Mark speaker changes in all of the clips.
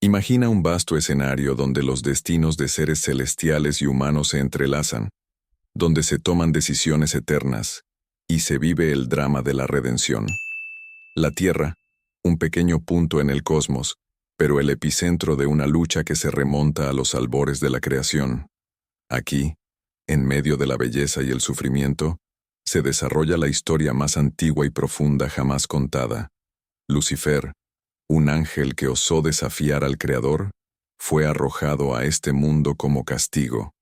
Speaker 1: Imagina un vasto escenario donde los destinos de seres celestiales y humanos se entrelazan, donde se toman decisiones eternas, y se vive el drama de la redención. La Tierra, un pequeño punto en el cosmos, pero el epicentro de una lucha que se remonta a los albores de la creación. Aquí, en medio de la belleza y el sufrimiento, se desarrolla la historia más antigua y profunda jamás contada. Lucifer, un ángel que osó desafiar al Creador, fue arrojado a este mundo como castigo.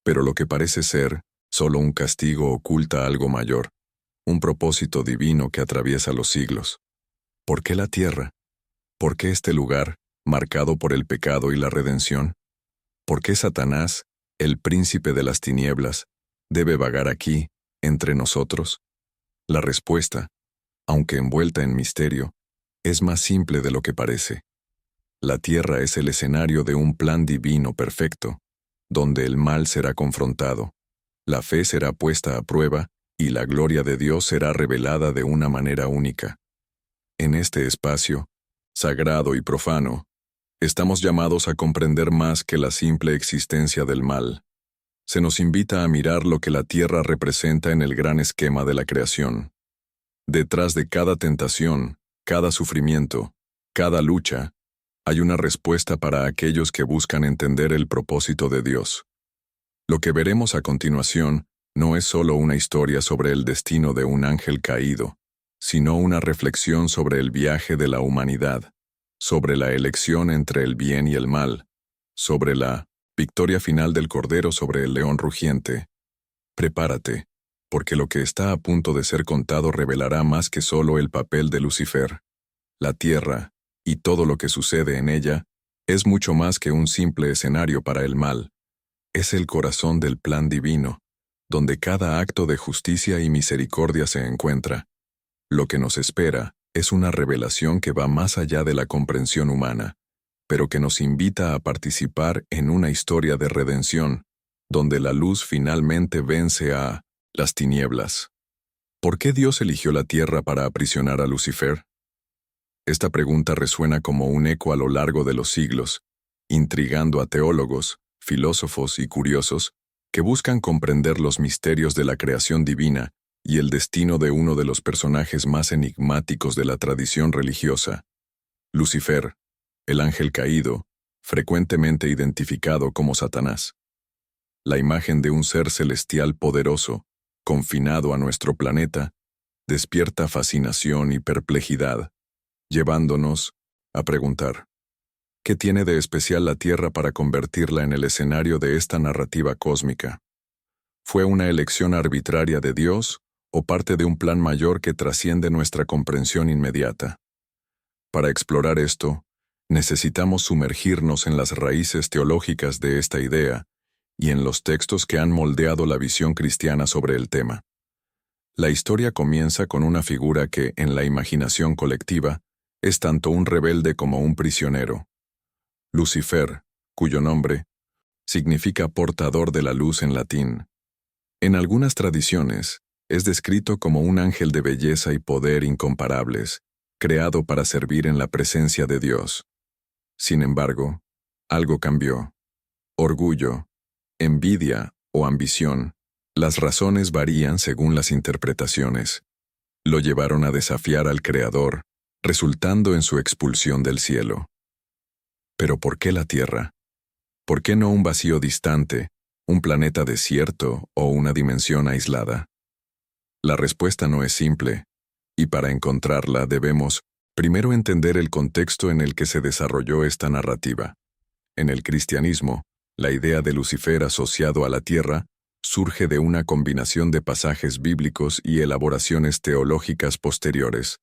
Speaker 1: Pero lo que parece ser solo un castigo oculta algo mayor, un propósito divino que atraviesa los siglos. ¿Por qué la Tierra? ¿Por qué este lugar, marcado por el pecado y la redención? ¿Por qué Satanás, el príncipe de las tinieblas, debe vagar aquí, entre nosotros? La respuesta, aunque envuelta en misterio, es más simple de lo que parece. La Tierra es el escenario de un plan divino perfecto, donde el mal será confrontado, la fe será puesta a prueba y la gloria de Dios será revelada de una manera única. En este espacio, sagrado y profano, estamos llamados a comprender más que la simple existencia del mal. Se nos invita a mirar lo que la Tierra representa en el gran esquema de la creación. Detrás de cada tentación, cada sufrimiento, cada lucha, hay una respuesta para aquellos que buscan entender el propósito de Dios. Lo que veremos a continuación no es solo una historia sobre el destino de un ángel caído, sino una reflexión sobre el viaje de la humanidad, sobre la elección entre el bien y el mal, sobre la victoria final del Cordero sobre el león rugiente. Prepárate, porque lo que está a punto de ser contado revelará más que solo el papel de Lucifer. La Tierra, y todo lo que sucede en ella, es mucho más que un simple escenario para el mal. Es el corazón del plan divino, donde cada acto de justicia y misericordia se encuentra. Lo que nos espera es una revelación que va más allá de la comprensión humana, pero que nos invita a participar en una historia de redención, donde la luz finalmente vence a las tinieblas. ¿Por qué Dios eligió la Tierra para aprisionar a Lucifer? Esta pregunta resuena como un eco a lo largo de los siglos, intrigando a teólogos, filósofos y curiosos que buscan comprender los misterios de la creación divina y el destino de uno de los personajes más enigmáticos de la tradición religiosa. Lucifer, el ángel caído, frecuentemente identificado como Satanás. La imagen de un ser celestial poderoso, confinado a nuestro planeta, despierta fascinación y perplejidad, llevándonos a preguntar, ¿qué tiene de especial la Tierra para convertirla en el escenario de esta narrativa cósmica? ¿Fue una elección arbitraria de Dios o parte de un plan mayor que trasciende nuestra comprensión inmediata? Para explorar esto, necesitamos sumergirnos en las raíces teológicas de esta idea y en los textos que han moldeado la visión cristiana sobre el tema. La historia comienza con una figura que, en la imaginación colectiva, es tanto un rebelde como un prisionero. Lucifer, cuyo nombre significa portador de la luz en latín. En algunas tradiciones, es descrito como un ángel de belleza y poder incomparables, creado para servir en la presencia de Dios. Sin embargo, algo cambió. Orgullo, envidia o ambición, las razones varían según las interpretaciones, lo llevaron a desafiar al Creador, resultando en su expulsión del cielo. ¿Pero por qué la Tierra? ¿Por qué no un vacío distante, un planeta desierto o una dimensión aislada? La respuesta no es simple, y para encontrarla debemos, primero, entender el contexto en el que se desarrolló esta narrativa. En el cristianismo, la idea de Lucifer asociado a la Tierra surge de una combinación de pasajes bíblicos y elaboraciones teológicas posteriores.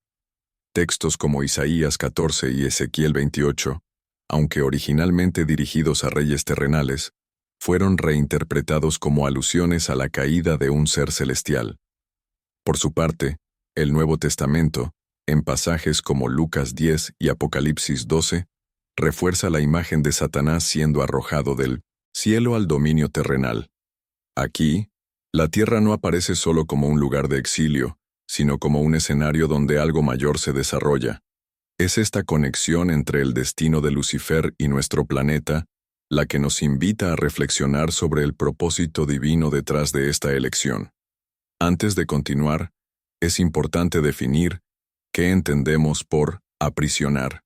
Speaker 1: Textos como Isaías 14 y Ezequiel 28, aunque originalmente dirigidos a reyes terrenales, fueron reinterpretados como alusiones a la caída de un ser celestial. Por su parte, el Nuevo Testamento, en pasajes como Lucas 10 y Apocalipsis 12, refuerza la imagen de Satanás siendo arrojado del cielo al dominio terrenal. Aquí, la Tierra no aparece solo como un lugar de exilio, sino como un escenario donde algo mayor se desarrolla. Es esta conexión entre el destino de Lucifer y nuestro planeta la que nos invita a reflexionar sobre el propósito divino detrás de esta elección. Antes de continuar, es importante definir qué entendemos por aprisionar.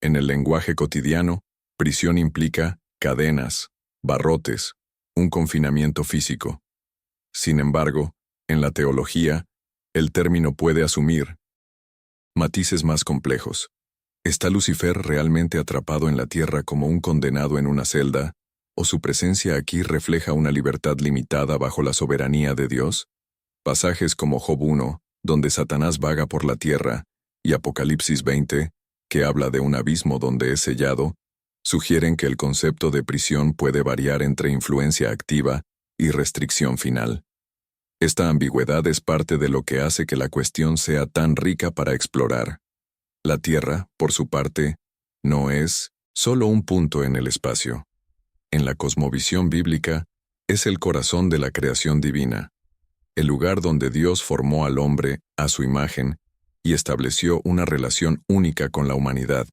Speaker 1: En el lenguaje cotidiano, prisión implica cadenas, barrotes, un confinamiento físico. Sin embargo, en la teología, el término puede asumir matices más complejos. ¿Está Lucifer realmente atrapado en la tierra como un condenado en una celda, o su presencia aquí refleja una libertad limitada bajo la soberanía de Dios? Pasajes como Job 1, donde Satanás vaga por la tierra, y Apocalipsis 20, que habla de un abismo donde es sellado, sugieren que el concepto de prisión puede variar entre influencia activa y restricción final. Esta ambigüedad es parte de lo que hace que la cuestión sea tan rica para explorar. La Tierra, por su parte, no es solo un punto en el espacio. En la cosmovisión bíblica, es el corazón de la creación divina, el lugar donde Dios formó al hombre a su imagen y estableció una relación única con la humanidad.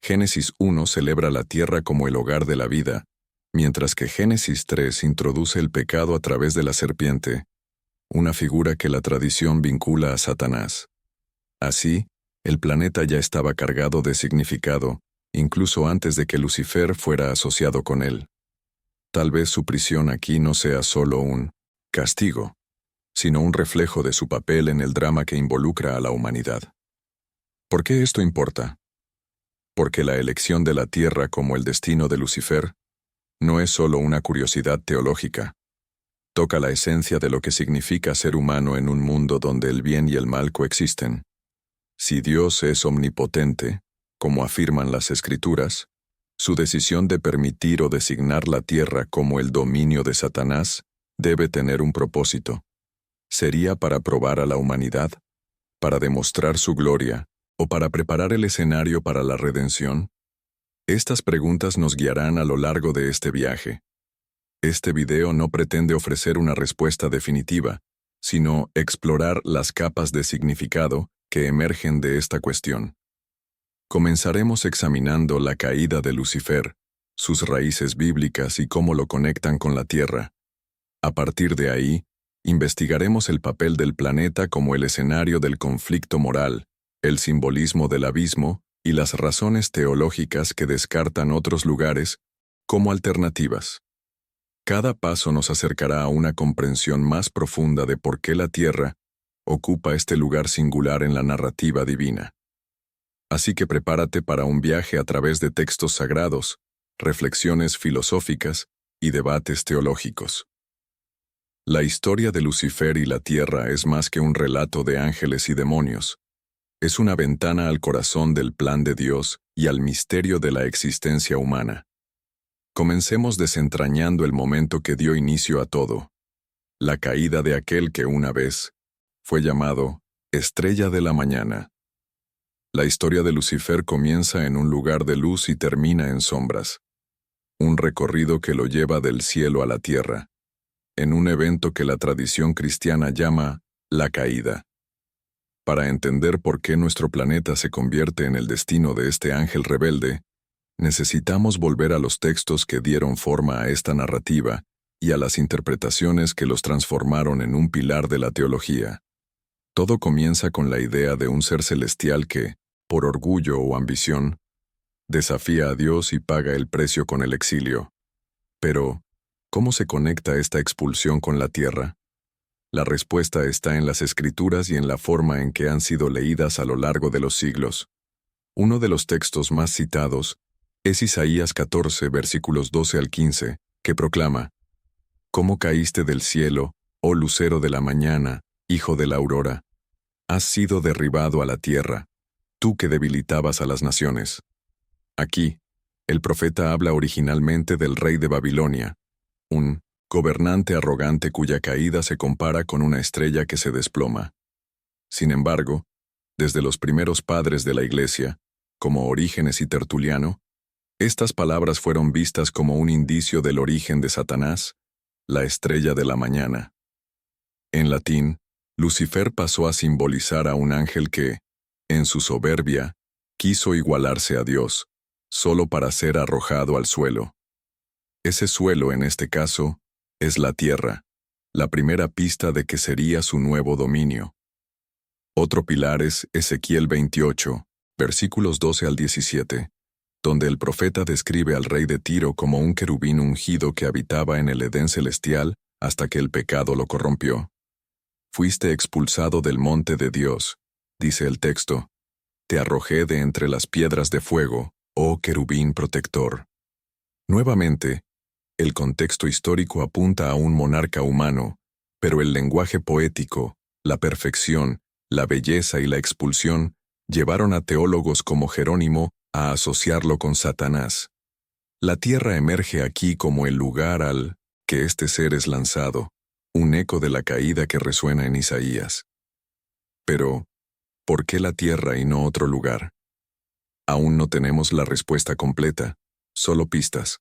Speaker 1: Génesis 1 celebra la tierra como el hogar de la vida, mientras que Génesis 3 introduce el pecado a través de la serpiente, una figura que la tradición vincula a Satanás. Así, el planeta ya estaba cargado de significado, incluso antes de que Lucifer fuera asociado con él. Tal vez su prisión aquí no sea solo un castigo, sino un reflejo de su papel en el drama que involucra a la humanidad. ¿Por qué esto importa? Porque la elección de la Tierra como el destino de Lucifer no es solo una curiosidad teológica. Toca la esencia de lo que significa ser humano en un mundo donde el bien y el mal coexisten. Si Dios es omnipotente, como afirman las Escrituras, su decisión de permitir o designar la tierra como el dominio de Satanás debe tener un propósito. ¿Sería para probar a la humanidad? ¿Para demostrar su gloria? ¿O para preparar el escenario para la redención? Estas preguntas nos guiarán a lo largo de este viaje. Este video no pretende ofrecer una respuesta definitiva, sino explorar las capas de significado que emergen de esta cuestión. Comenzaremos examinando la caída de Lucifer, sus raíces bíblicas y cómo lo conectan con la Tierra. A partir de ahí, investigaremos el papel del planeta como el escenario del conflicto moral, el simbolismo del abismo y las razones teológicas que descartan otros lugares como alternativas. Cada paso nos acercará a una comprensión más profunda de por qué la Tierra ocupa este lugar singular en la narrativa divina. Así que prepárate para un viaje a través de textos sagrados, reflexiones filosóficas y debates teológicos. La historia de Lucifer y la Tierra es más que un relato de ángeles y demonios. Es una ventana al corazón del plan de Dios y al misterio de la existencia humana. Comencemos desentrañando el momento que dio inicio a todo, la caída de aquel que una vez fue llamado Estrella de la Mañana. La historia de Lucifer comienza en un lugar de luz y termina en sombras, un recorrido que lo lleva del cielo a la tierra, en un evento que la tradición cristiana llama la caída. Para entender por qué nuestro planeta se convierte en el destino de este ángel rebelde, necesitamos volver a los textos que dieron forma a esta narrativa y a las interpretaciones que los transformaron en un pilar de la teología. Todo comienza con la idea de un ser celestial que, por orgullo o ambición, desafía a Dios y paga el precio con el exilio. Pero, ¿cómo se conecta esta expulsión con la tierra? La respuesta está en las Escrituras y en la forma en que han sido leídas a lo largo de los siglos. Uno de los textos más citados es Isaías 14, versículos 12 al 15, que proclama: «¿Cómo caíste del cielo, oh lucero de la mañana, hijo de la aurora? Has sido derribado a la tierra, tú que debilitabas a las naciones». Aquí, el profeta habla originalmente del rey de Babilonia, un gobernante arrogante cuya caída se compara con una estrella que se desploma. Sin embargo, desde los primeros padres de la Iglesia, como Orígenes y Tertuliano, estas palabras fueron vistas como un indicio del origen de Satanás, la estrella de la mañana. En latín, Lucifer pasó a simbolizar a un ángel que, en su soberbia, quiso igualarse a Dios, solo para ser arrojado al suelo. Ese suelo, en este caso, es la tierra, la primera pista de que sería su nuevo dominio. Otro pilar es Ezequiel 28, versículos 12 al 17, donde el profeta describe al rey de Tiro como un querubín ungido que habitaba en el Edén celestial hasta que el pecado lo corrompió. Fuiste expulsado del monte de Dios, dice el texto. Te arrojé de entre las piedras de fuego, oh querubín protector. Nuevamente, el contexto histórico apunta a un monarca humano, pero el lenguaje poético, la perfección, la belleza y la expulsión llevaron a teólogos como Jerónimo a asociarlo con Satanás. La tierra emerge aquí como el lugar al que este ser es lanzado, un eco de la caída que resuena en Isaías. Pero, ¿por qué la tierra y no otro lugar? Aún no tenemos la respuesta completa, solo pistas.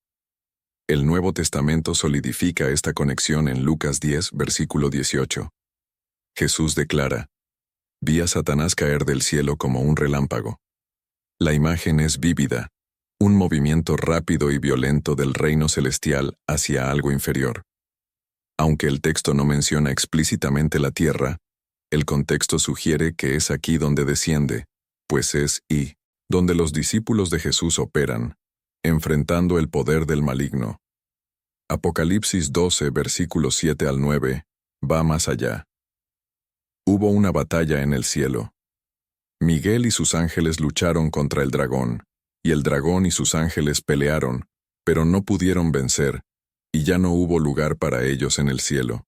Speaker 1: El Nuevo Testamento solidifica esta conexión en Lucas 10, versículo 18. Jesús declara: vi a Satanás caer del cielo como un relámpago. La imagen es vívida, un movimiento rápido y violento del reino celestial hacia algo inferior. Aunque el texto no menciona explícitamente la tierra, el contexto sugiere que es aquí donde desciende, pues es donde los discípulos de Jesús operan, enfrentando el poder del maligno. Apocalipsis 12, versículos 7 al 9, va más allá. Hubo una batalla en el cielo. Miguel y sus ángeles lucharon contra el dragón, y el dragón y sus ángeles pelearon, pero no pudieron vencer, y ya no hubo lugar para ellos en el cielo.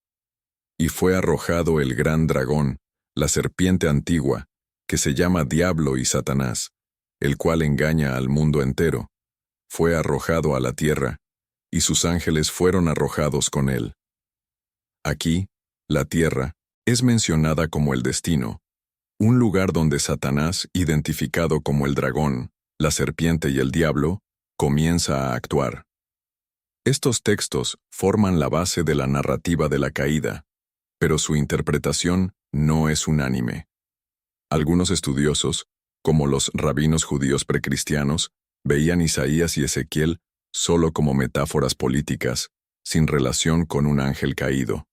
Speaker 1: Y fue arrojado el gran dragón, la serpiente antigua, que se llama Diablo y Satanás, el cual engaña al mundo entero. Fue arrojado a la tierra, y sus ángeles fueron arrojados con él. Aquí, la tierra, es mencionada como el destino, un lugar donde Satanás, identificado como el dragón, la serpiente y el diablo, comienza a actuar. Estos textos forman la base de la narrativa de la caída, pero su interpretación no es unánime. Algunos estudiosos, como los rabinos judíos precristianos, veían Isaías y Ezequiel solo como metáforas políticas, sin relación con un ángel caído.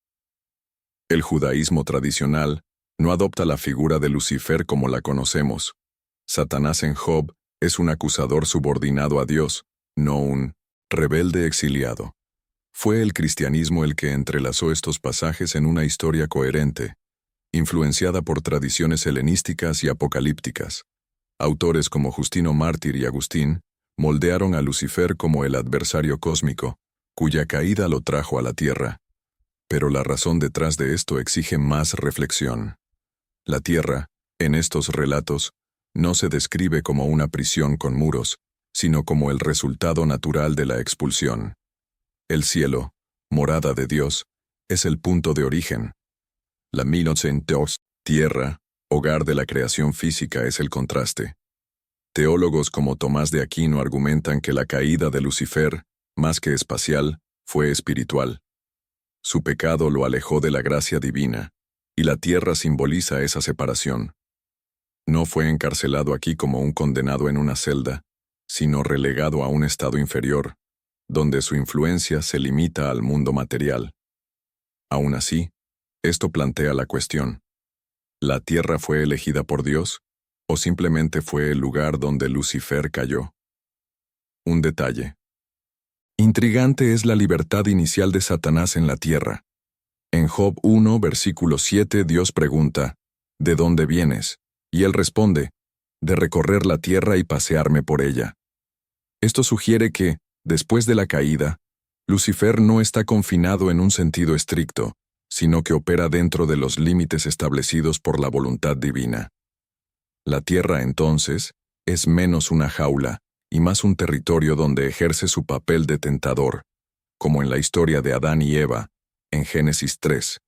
Speaker 1: El judaísmo tradicional no adopta la figura de Lucifer como la conocemos. Satanás en Job es un acusador subordinado a Dios, no un rebelde exiliado. Fue el cristianismo el que entrelazó estos pasajes en una historia coherente, influenciada por tradiciones helenísticas y apocalípticas. Autores como Justino Mártir y Agustín moldearon a Lucifer como el adversario cósmico, cuya caída lo trajo a la tierra. Pero la razón detrás de esto exige más reflexión. La tierra, en estos relatos, no se describe como una prisión con muros, sino como el resultado natural de la expulsión. El cielo, morada de Dios, es el punto de origen. La Minocentos, tierra, hogar de la creación física, es el contraste. Teólogos como Tomás de Aquino argumentan que la caída de Lucifer, más que espacial, fue espiritual. Su pecado lo alejó de la gracia divina, y la tierra simboliza esa separación. No fue encarcelado aquí como un condenado en una celda, sino relegado a un estado inferior, donde su influencia se limita al mundo material. Aún así, esto plantea la cuestión: ¿la tierra fue elegida por Dios, o simplemente fue el lugar donde Lucifer cayó? Un detalle. Intrigante es la libertad inicial de Satanás en la tierra. En Job 1, versículo 7, Dios pregunta: ¿de dónde vienes? Y él responde: de recorrer la tierra y pasearme por ella. Esto sugiere que, después de la caída, Lucifer no está confinado en un sentido estricto, sino que opera dentro de los límites establecidos por la voluntad divina. La tierra, entonces, es menos una jaula y más un territorio donde ejerce su papel de tentador, como en la historia de Adán y Eva, en Génesis 3.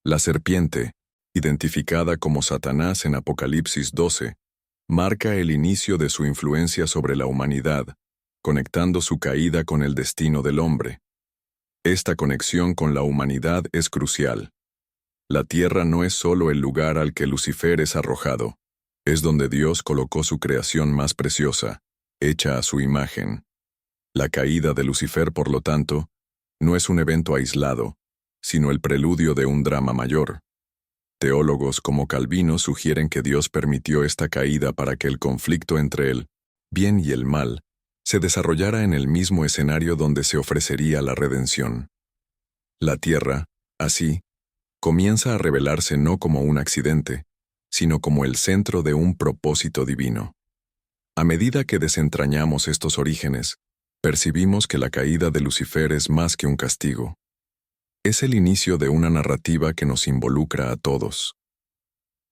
Speaker 1: La serpiente, identificada como Satanás en Apocalipsis 12, marca el inicio de su influencia sobre la humanidad, conectando su caída con el destino del hombre. Esta conexión con la humanidad es crucial. La tierra no es solo el lugar al que Lucifer es arrojado, Es donde Dios colocó su creación más preciosa, hecha a su imagen. La caída de Lucifer, por lo tanto, no es un evento aislado, sino el preludio de un drama mayor. Teólogos como Calvino sugieren que Dios permitió esta caída para que el conflicto entre el bien y el mal se desarrollara en el mismo escenario donde se ofrecería la redención. La tierra, así, comienza a revelarse no como un accidente, sino como el centro de un propósito divino. A medida que desentrañamos estos orígenes, percibimos que la caída de Lucifer es más que un castigo. Es el inicio de una narrativa que nos involucra a todos.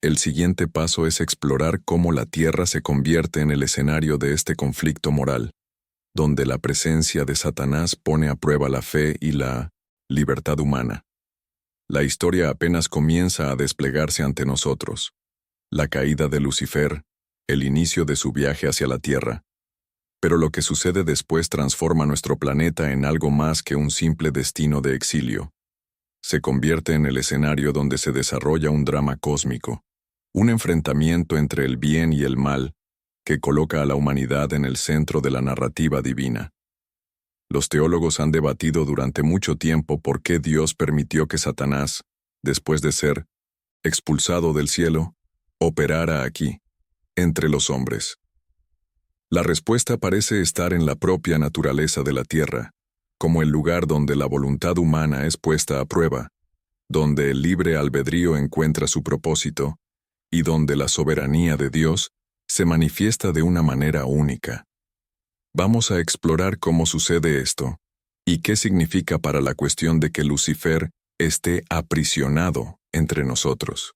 Speaker 1: El siguiente paso es explorar cómo la tierra se convierte en el escenario de este conflicto moral, donde la presencia de Satanás pone a prueba la fe y la libertad humana. La historia apenas comienza a desplegarse ante nosotros. La caída de Lucifer, el inicio de su viaje hacia la tierra. Pero lo que sucede después transforma nuestro planeta en algo más que un simple destino de exilio. Se convierte en el escenario donde se desarrolla un drama cósmico, un enfrentamiento entre el bien y el mal, que coloca a la humanidad en el centro de la narrativa divina. Los teólogos han debatido durante mucho tiempo por qué Dios permitió que Satanás, después de ser expulsado del cielo, operara aquí, entre los hombres. La respuesta parece estar en la propia naturaleza de la tierra, como el lugar donde la voluntad humana es puesta a prueba, donde el libre albedrío encuentra su propósito, y donde la soberanía de Dios se manifiesta de una manera única. Vamos a explorar cómo sucede esto, y qué significa para la cuestión de que Lucifer esté aprisionado entre nosotros.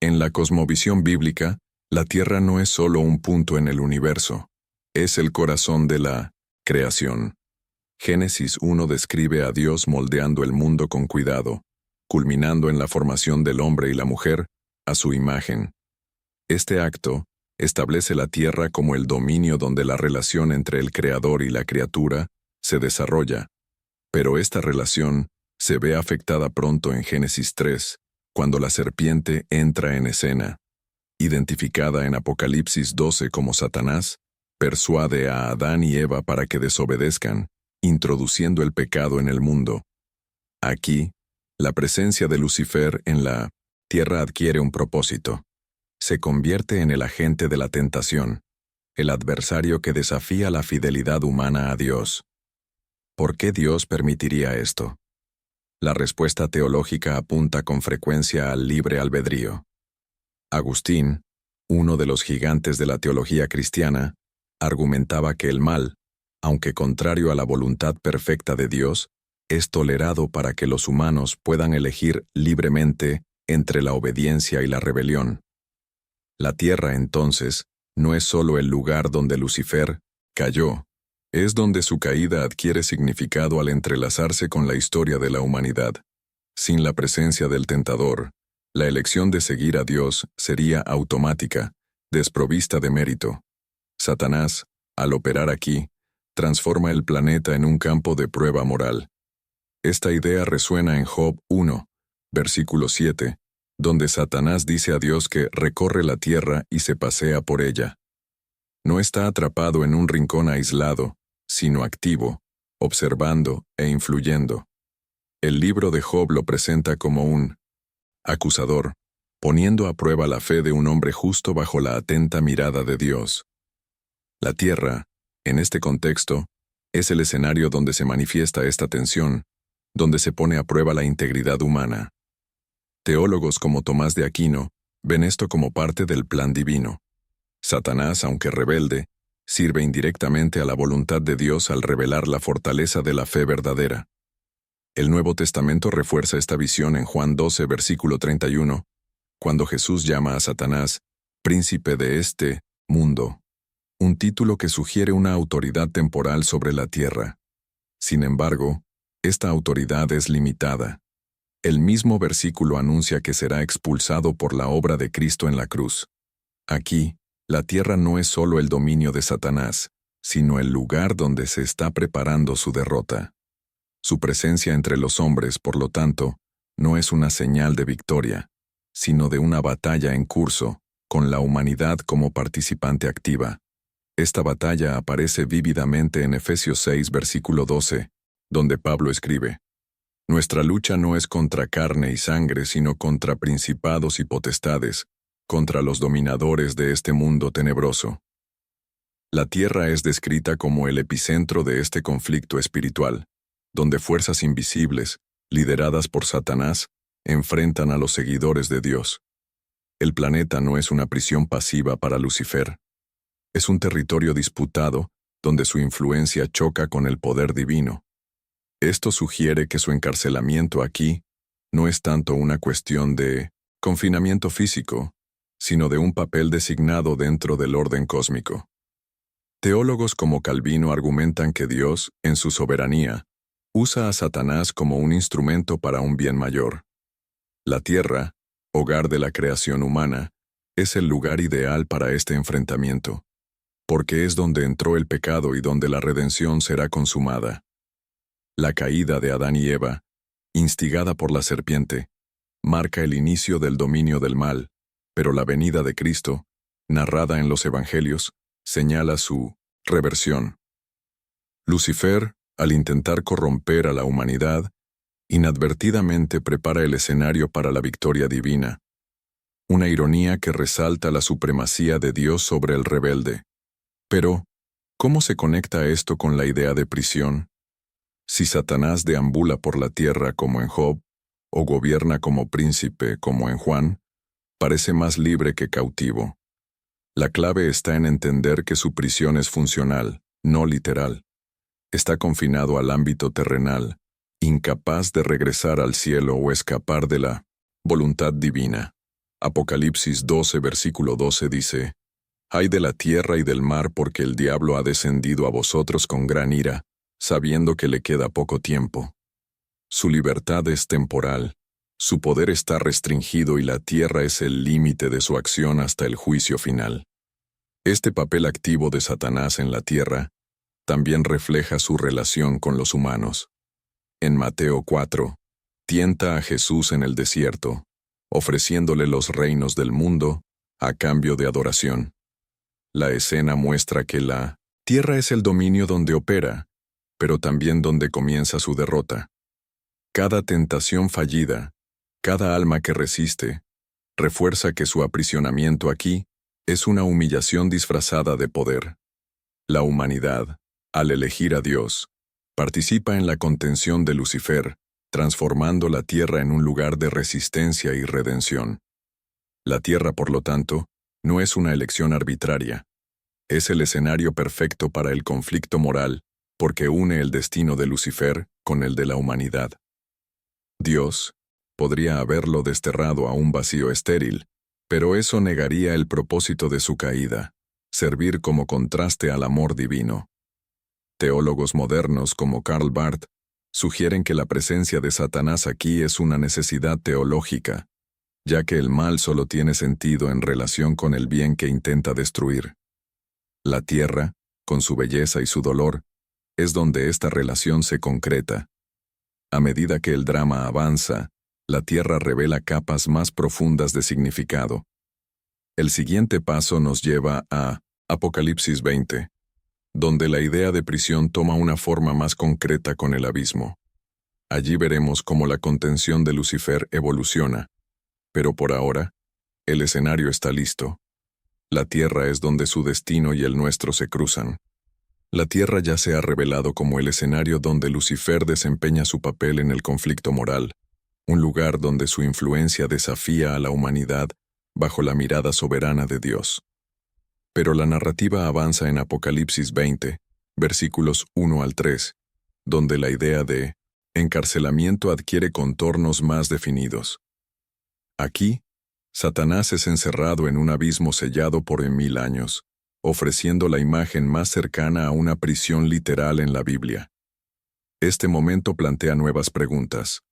Speaker 1: En la cosmovisión bíblica, la Tierra no es solo un punto en el universo, es el corazón de la creación. Génesis 1 describe a Dios moldeando el mundo con cuidado, culminando en la formación del hombre y la mujer a su imagen. Este acto establece la tierra como el dominio donde la relación entre el creador y la criatura se desarrolla, pero esta relación se ve afectada pronto en Génesis 3, cuando la serpiente entra en escena. Identificada en Apocalipsis 12 como Satanás, persuade a Adán y Eva para que desobedezcan, introduciendo el pecado en el mundo. Aquí, la presencia de Lucifer en la tierra adquiere un propósito. Se convierte en el agente de la tentación, el adversario que desafía la fidelidad humana a Dios. ¿Por qué Dios permitiría esto? La respuesta teológica apunta con frecuencia al libre albedrío. Agustín, uno de los gigantes de la teología cristiana, argumentaba que el mal, aunque contrario a la voluntad perfecta de Dios, es tolerado para que los humanos puedan elegir libremente entre la obediencia y la rebelión. La tierra, entonces, no es solo el lugar donde Lucifer cayó, es donde su caída adquiere significado al entrelazarse con la historia de la humanidad. Sin la presencia del tentador, la elección de seguir a Dios sería automática, desprovista de mérito. Satanás, al operar aquí, transforma el planeta en un campo de prueba moral. Esta idea resuena en Job 1, versículo 7, donde Satanás dice a Dios que recorre la tierra y se pasea por ella. No está atrapado en un rincón aislado, sino activo, observando e influyendo. El libro de Job lo presenta como un acusador, poniendo a prueba la fe de un hombre justo bajo la atenta mirada de Dios. La tierra, en este contexto, es el escenario donde se manifiesta esta tensión, donde se pone a prueba la integridad humana. Teólogos como Tomás de Aquino ven esto como parte del plan divino. Satanás, aunque rebelde, sirve indirectamente a la voluntad de Dios al revelar la fortaleza de la fe verdadera. El Nuevo Testamento refuerza esta visión en Juan 12, versículo 31, cuando Jesús llama a Satanás príncipe de este mundo, un título que sugiere una autoridad temporal sobre la tierra. Sin embargo, esta autoridad es limitada. El mismo versículo anuncia que será expulsado por la obra de Cristo en la cruz. Aquí, la tierra no es solo el dominio de Satanás, sino el lugar donde se está preparando su derrota. Su presencia entre los hombres, por lo tanto, no es una señal de victoria, sino de una batalla en curso, con la humanidad como participante activa. Esta batalla aparece vívidamente en Efesios 6, versículo 12, donde Pablo escribe: Nuestra lucha no es contra carne y sangre, sino contra principados y potestades, contra los dominadores de este mundo tenebroso. La tierra es descrita como el epicentro de este conflicto espiritual, donde fuerzas invisibles, lideradas por Satanás, enfrentan a los seguidores de Dios. El planeta no es una prisión pasiva para Lucifer. Es un territorio disputado, donde su influencia choca con el poder divino. Esto sugiere que su encarcelamiento aquí no es tanto una cuestión de confinamiento físico, sino de un papel designado dentro del orden cósmico. Teólogos como Calvino argumentan que Dios, en su soberanía, usa a Satanás como un instrumento para un bien mayor. La tierra, hogar de la creación humana, es el lugar ideal para este enfrentamiento, porque es donde entró el pecado y donde la redención será consumada. La caída de Adán y Eva, instigada por la serpiente, marca el inicio del dominio del mal, pero la venida de Cristo, narrada en los Evangelios, señala su reversión. Lucifer, al intentar corromper a la humanidad, inadvertidamente prepara el escenario para la victoria divina, una ironía que resalta la supremacía de Dios sobre el rebelde. Pero, ¿cómo se conecta esto con la idea de prisión? Si Satanás deambula por la tierra como en Job, o gobierna como príncipe como en Juan, parece más libre que cautivo. La clave está en entender que su prisión es funcional, no literal. Está confinado al ámbito terrenal, incapaz de regresar al cielo o escapar de la voluntad divina. Apocalipsis 12, versículo 12 dice: Ay de la tierra y del mar, porque el diablo ha descendido a vosotros con gran ira, sabiendo que le queda poco tiempo. Su libertad es temporal, su poder está restringido y la tierra es el límite de su acción hasta el juicio final. Este papel activo de Satanás en la tierra también refleja su relación con los humanos. En Mateo 4, tienta a Jesús en el desierto, ofreciéndole los reinos del mundo a cambio de adoración. La escena muestra que la tierra es el dominio donde opera, pero también donde comienza su derrota. Cada tentación fallida, cada alma que resiste, refuerza que su aprisionamiento aquí es una humillación disfrazada de poder. La humanidad, al elegir a Dios, participa en la contención de Lucifer, transformando la tierra en un lugar de resistencia y redención. La tierra, por lo tanto, no es una elección arbitraria. Es el escenario perfecto para el conflicto moral, porque une el destino de Lucifer con el de la humanidad. Dios podría haberlo desterrado a un vacío estéril, pero eso negaría el propósito de su caída, servir como contraste al amor divino. Teólogos modernos como Karl Barth sugieren que la presencia de Satanás aquí es una necesidad teológica, ya que el mal solo tiene sentido en relación con el bien que intenta destruir. La tierra, con su belleza y su dolor, es donde esta relación se concreta. A medida que el drama avanza, la tierra revela capas más profundas de significado. El siguiente paso nos lleva a Apocalipsis 20, donde la idea de prisión toma una forma más concreta con el abismo. Allí veremos cómo la contención de Lucifer evoluciona, pero por ahora, el escenario está listo. La tierra es donde su destino y el nuestro se cruzan. La tierra ya se ha revelado como el escenario donde Lucifer desempeña su papel en el conflicto moral, un lugar donde su influencia desafía a la humanidad bajo la mirada soberana de Dios. Pero la narrativa avanza en Apocalipsis 20, versículos 1 al 3, donde la idea de encarcelamiento adquiere contornos más definidos. Aquí, Satanás es encerrado en un abismo sellado por 1000 años, ofreciendo la imagen más cercana a una prisión literal en la Biblia. Este momento plantea nuevas preguntas.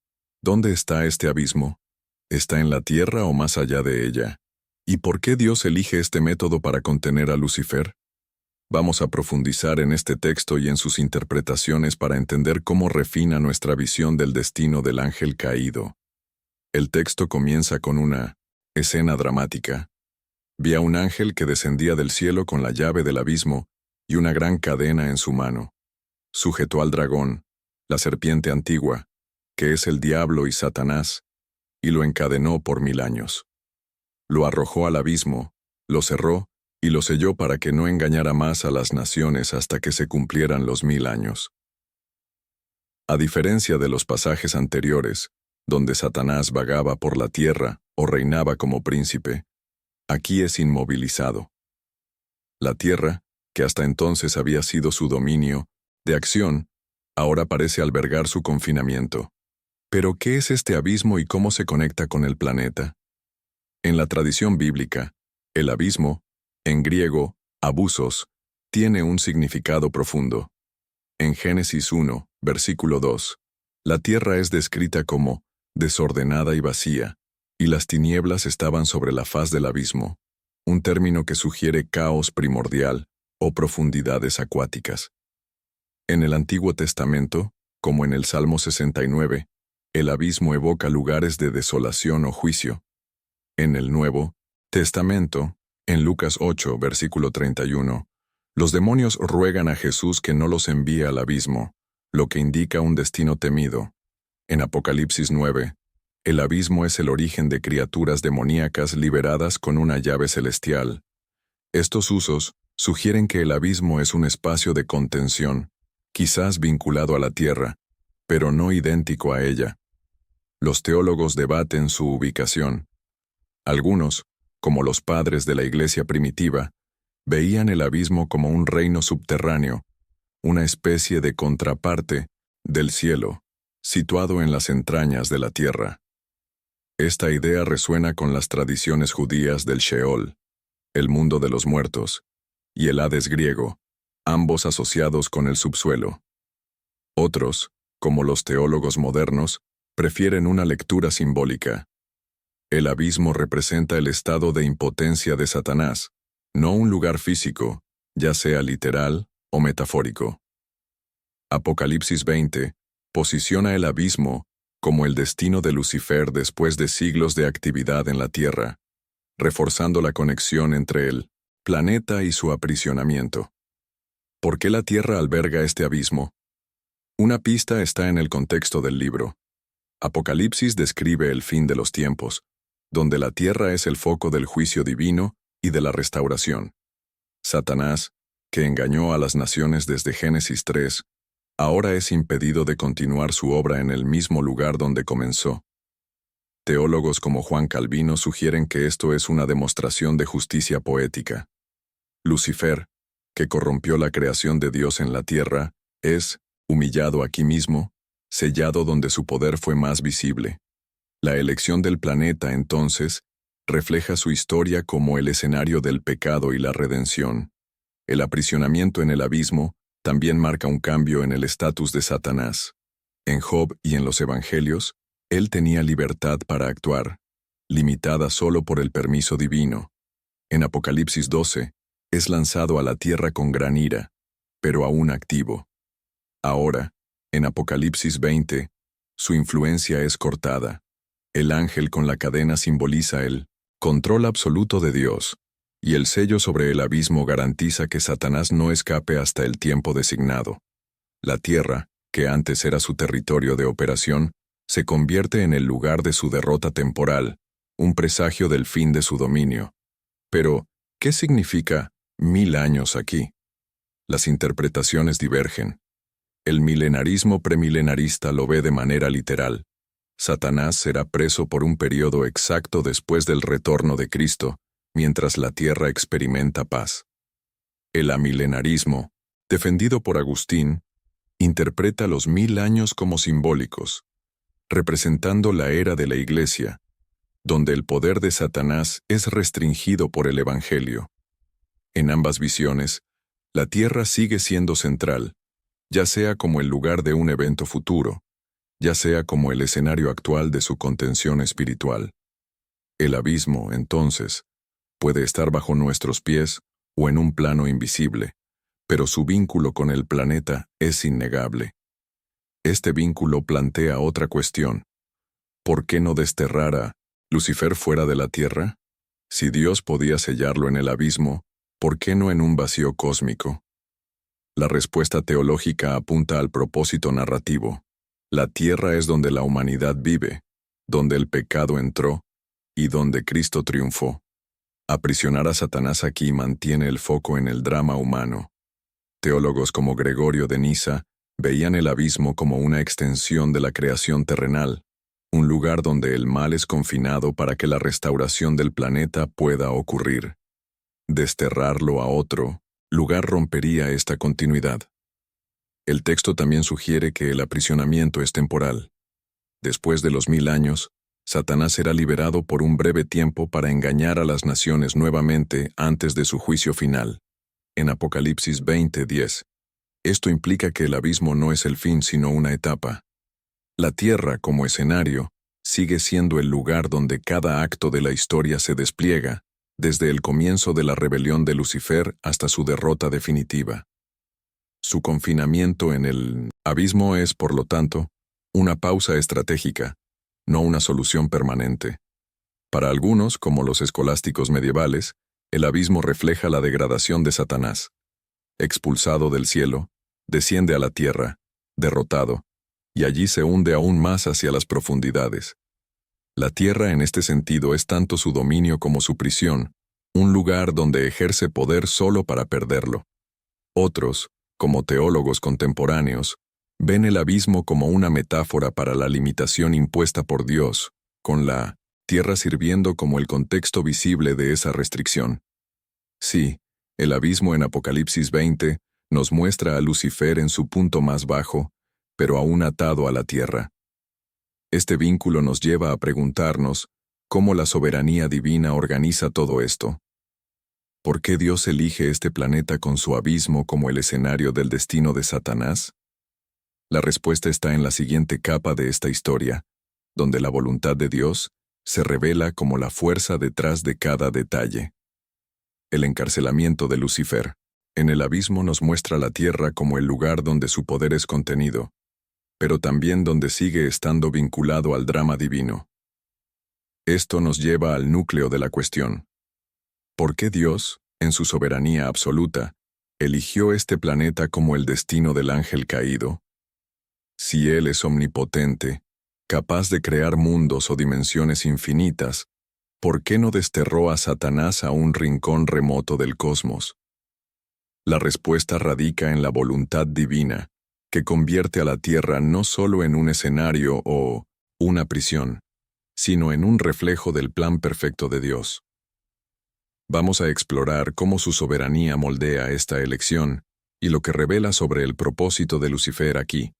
Speaker 1: ¿Dónde está este abismo? ¿Está en la tierra o más allá de ella? ¿Y por qué Dios elige este método para contener a Lucifer? Vamos a profundizar en este texto y en sus interpretaciones para entender cómo refina nuestra visión del destino del ángel caído. El texto comienza con una escena dramática. Vi a un ángel que descendía del cielo con la llave del abismo y una gran cadena en su mano. Sujetó al dragón, la serpiente antigua, que es el diablo y Satanás, y lo encadenó por 1000 años. Lo arrojó al abismo, lo cerró y lo selló para que no engañara más a las naciones hasta que se cumplieran los 1000 años. A diferencia de los pasajes anteriores, donde Satanás vagaba por la tierra o reinaba como príncipe, aquí es inmovilizado. La tierra, que hasta entonces había sido su dominio, de acción, ahora parece albergar su confinamiento. Pero, ¿qué es este abismo y cómo se conecta con el planeta? En la tradición bíblica, el abismo, en griego, abusos, tiene un significado profundo. En Génesis 1, versículo 2, la tierra es descrita como desordenada y vacía, y las tinieblas estaban sobre la faz del abismo, un término que sugiere caos primordial o profundidades acuáticas. En el Antiguo Testamento, como en el Salmo 69, el abismo evoca lugares de desolación o juicio. En el Nuevo Testamento, en Lucas 8, versículo 31, los demonios ruegan a Jesús que no los envíe al abismo, lo que indica un destino temido. En Apocalipsis 9, el abismo es el origen de criaturas demoníacas liberadas con una llave celestial. Estos usos sugieren que el abismo es un espacio de contención, quizás vinculado a la tierra, pero no idéntico a ella. Los teólogos debaten su ubicación. Algunos, como los padres de la iglesia primitiva, veían el abismo como un reino subterráneo, una especie de contraparte del cielo, situado en las entrañas de la tierra. Esta idea resuena con las tradiciones judías del Sheol, el mundo de los muertos, y el Hades griego, ambos asociados con el subsuelo. Otros, como los teólogos modernos, prefieren una lectura simbólica. El abismo representa el estado de impotencia de Satanás, no un lugar físico, ya sea literal o metafórico. Apocalipsis 20 posiciona el abismo como el destino de Lucifer después de siglos de actividad en la Tierra, reforzando la conexión entre el planeta y su aprisionamiento. ¿Por qué la Tierra alberga este abismo? Una pista está en el contexto del libro. Apocalipsis describe el fin de los tiempos, donde la Tierra es el foco del juicio divino y de la restauración. Satanás, que engañó a las naciones desde Génesis 3, ahora es impedido de continuar su obra en el mismo lugar donde comenzó. Teólogos como Juan Calvino sugieren que esto es una demostración de justicia poética. Lucifer, que corrompió la creación de Dios en la tierra, es, humillado aquí mismo, sellado donde su poder fue más visible. La elección del planeta, entonces, refleja su historia como el escenario del pecado y la redención. El aprisionamiento en el abismo también marca un cambio en el estatus de Satanás. En Job y en los Evangelios, él tenía libertad para actuar, limitada solo por el permiso divino. En Apocalipsis 12, es lanzado a la tierra con gran ira, pero aún activo. Ahora, en Apocalipsis 20, su influencia es cortada. El ángel con la cadena simboliza el control absoluto de Dios, y el sello sobre el abismo garantiza que Satanás no escape hasta el tiempo designado. La tierra, que antes era su territorio de operación, se convierte en el lugar de su derrota temporal, un presagio del fin de su dominio. Pero, ¿qué significa 1000 años aquí? Las interpretaciones divergen. El milenarismo premilenarista lo ve de manera literal. Satanás será preso por un periodo exacto después del retorno de Cristo, mientras la tierra experimenta paz. El amilenarismo, defendido por Agustín, interpreta los 1000 años como simbólicos, representando la era de la Iglesia, donde el poder de Satanás es restringido por el Evangelio. En ambas visiones, la tierra sigue siendo central, ya sea como el lugar de un evento futuro, ya sea como el escenario actual de su contención espiritual. El abismo, entonces, puede estar bajo nuestros pies o en un plano invisible, pero su vínculo con el planeta es innegable. Este vínculo plantea otra cuestión. ¿Por qué no desterrar a Lucifer fuera de la Tierra? Si Dios podía sellarlo en el abismo, ¿por qué no en un vacío cósmico? La respuesta teológica apunta al propósito narrativo. La tierra es donde la humanidad vive, donde el pecado entró y donde Cristo triunfó. Aprisionar a Satanás aquí mantiene el foco en el drama humano. Teólogos como Gregorio de Nisa veían el abismo como una extensión de la creación terrenal, un lugar donde el mal es confinado para que la restauración del planeta pueda ocurrir. Desterrarlo a otro lugar rompería esta continuidad. El texto también sugiere que el aprisionamiento es temporal. Después de los 1000 años, Satanás será liberado por un breve tiempo para engañar a las naciones nuevamente antes de su juicio final. En Apocalipsis 20:10. Esto implica que el abismo no es el fin sino una etapa. La tierra, como escenario, sigue siendo el lugar donde cada acto de la historia se despliega, desde el comienzo de la rebelión de Lucifer hasta su derrota definitiva. Su confinamiento en el abismo es, por lo tanto, una pausa estratégica, no una solución permanente. Para algunos, como los escolásticos medievales, el abismo refleja la degradación de Satanás. Expulsado del cielo, desciende a la tierra, derrotado, y allí se hunde aún más hacia las profundidades. La tierra en este sentido es tanto su dominio como su prisión, un lugar donde ejerce poder solo para perderlo. Otros, como teólogos contemporáneos, ven el abismo como una metáfora para la limitación impuesta por Dios, con la tierra sirviendo como el contexto visible de esa restricción. Sí, el abismo en Apocalipsis 20 nos muestra a Lucifer en su punto más bajo, pero aún atado a la tierra. Este vínculo nos lleva a preguntarnos cómo la soberanía divina organiza todo esto. ¿Por qué Dios elige este planeta con su abismo como el escenario del destino de Satanás? La respuesta está en la siguiente capa de esta historia, donde la voluntad de Dios se revela como la fuerza detrás de cada detalle. El encarcelamiento de Lucifer en el abismo nos muestra la tierra como el lugar donde su poder es contenido, pero también donde sigue estando vinculado al drama divino. Esto nos lleva al núcleo de la cuestión. ¿Por qué Dios, en su soberanía absoluta, eligió este planeta como el destino del ángel caído? Si Él es omnipotente, capaz de crear mundos o dimensiones infinitas, ¿por qué no desterró a Satanás a un rincón remoto del cosmos? La respuesta radica en la voluntad divina, que convierte a la Tierra no solo en un escenario o una prisión, sino en un reflejo del plan perfecto de Dios. Vamos a explorar cómo su soberanía moldea esta elección y lo que revela sobre el propósito de Lucifer aquí.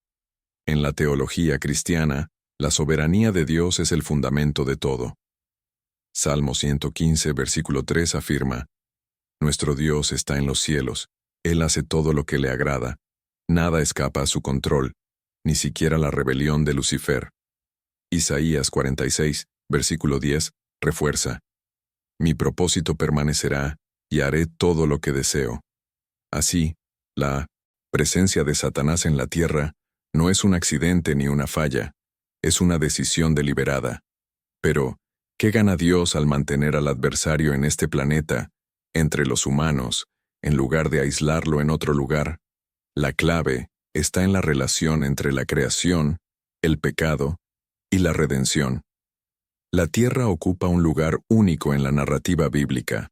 Speaker 1: En la teología cristiana, la soberanía de Dios es el fundamento de todo. Salmo 115, versículo 3 afirma: Nuestro Dios está en los cielos, Él hace todo lo que le agrada. Nada escapa a su control, ni siquiera la rebelión de Lucifer. Isaías 46, versículo 10, refuerza: Mi propósito permanecerá, y haré todo lo que deseo. Así, la presencia de Satanás en la tierra no es un accidente ni una falla, es una decisión deliberada. Pero, ¿qué gana Dios al mantener al adversario en este planeta, entre los humanos, en lugar de aislarlo en otro lugar? La clave está en la relación entre la creación, el pecado y la redención. La tierra ocupa un lugar único en la narrativa bíblica.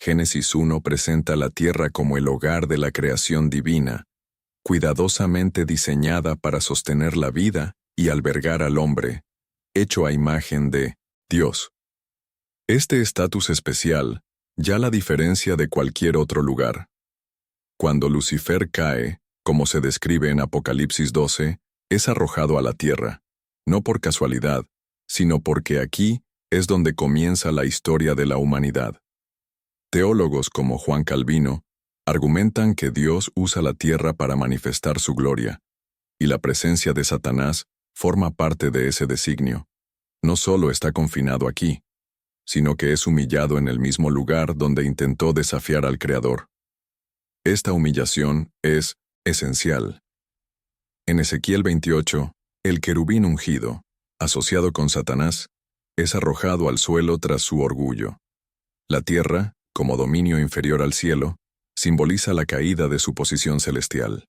Speaker 1: Génesis 1 presenta la tierra como el hogar de la creación divina, cuidadosamente diseñada para sostener la vida y albergar al hombre, hecho a imagen de Dios. Este estatus especial ya la diferencia de cualquier otro lugar. Cuando Lucifer cae, como se describe en Apocalipsis 12, es arrojado a la tierra, no por casualidad, sino porque aquí es donde comienza la historia de la humanidad. Teólogos como Juan Calvino argumentan que Dios usa la tierra para manifestar su gloria, y la presencia de Satanás forma parte de ese designio. No solo está confinado aquí, sino que es humillado en el mismo lugar donde intentó desafiar al Creador. Esta humillación es esencial. En Ezequiel 28, el querubín ungido, asociado con Satanás, es arrojado al suelo tras su orgullo. La tierra, como dominio inferior al cielo, simboliza la caída de su posición celestial.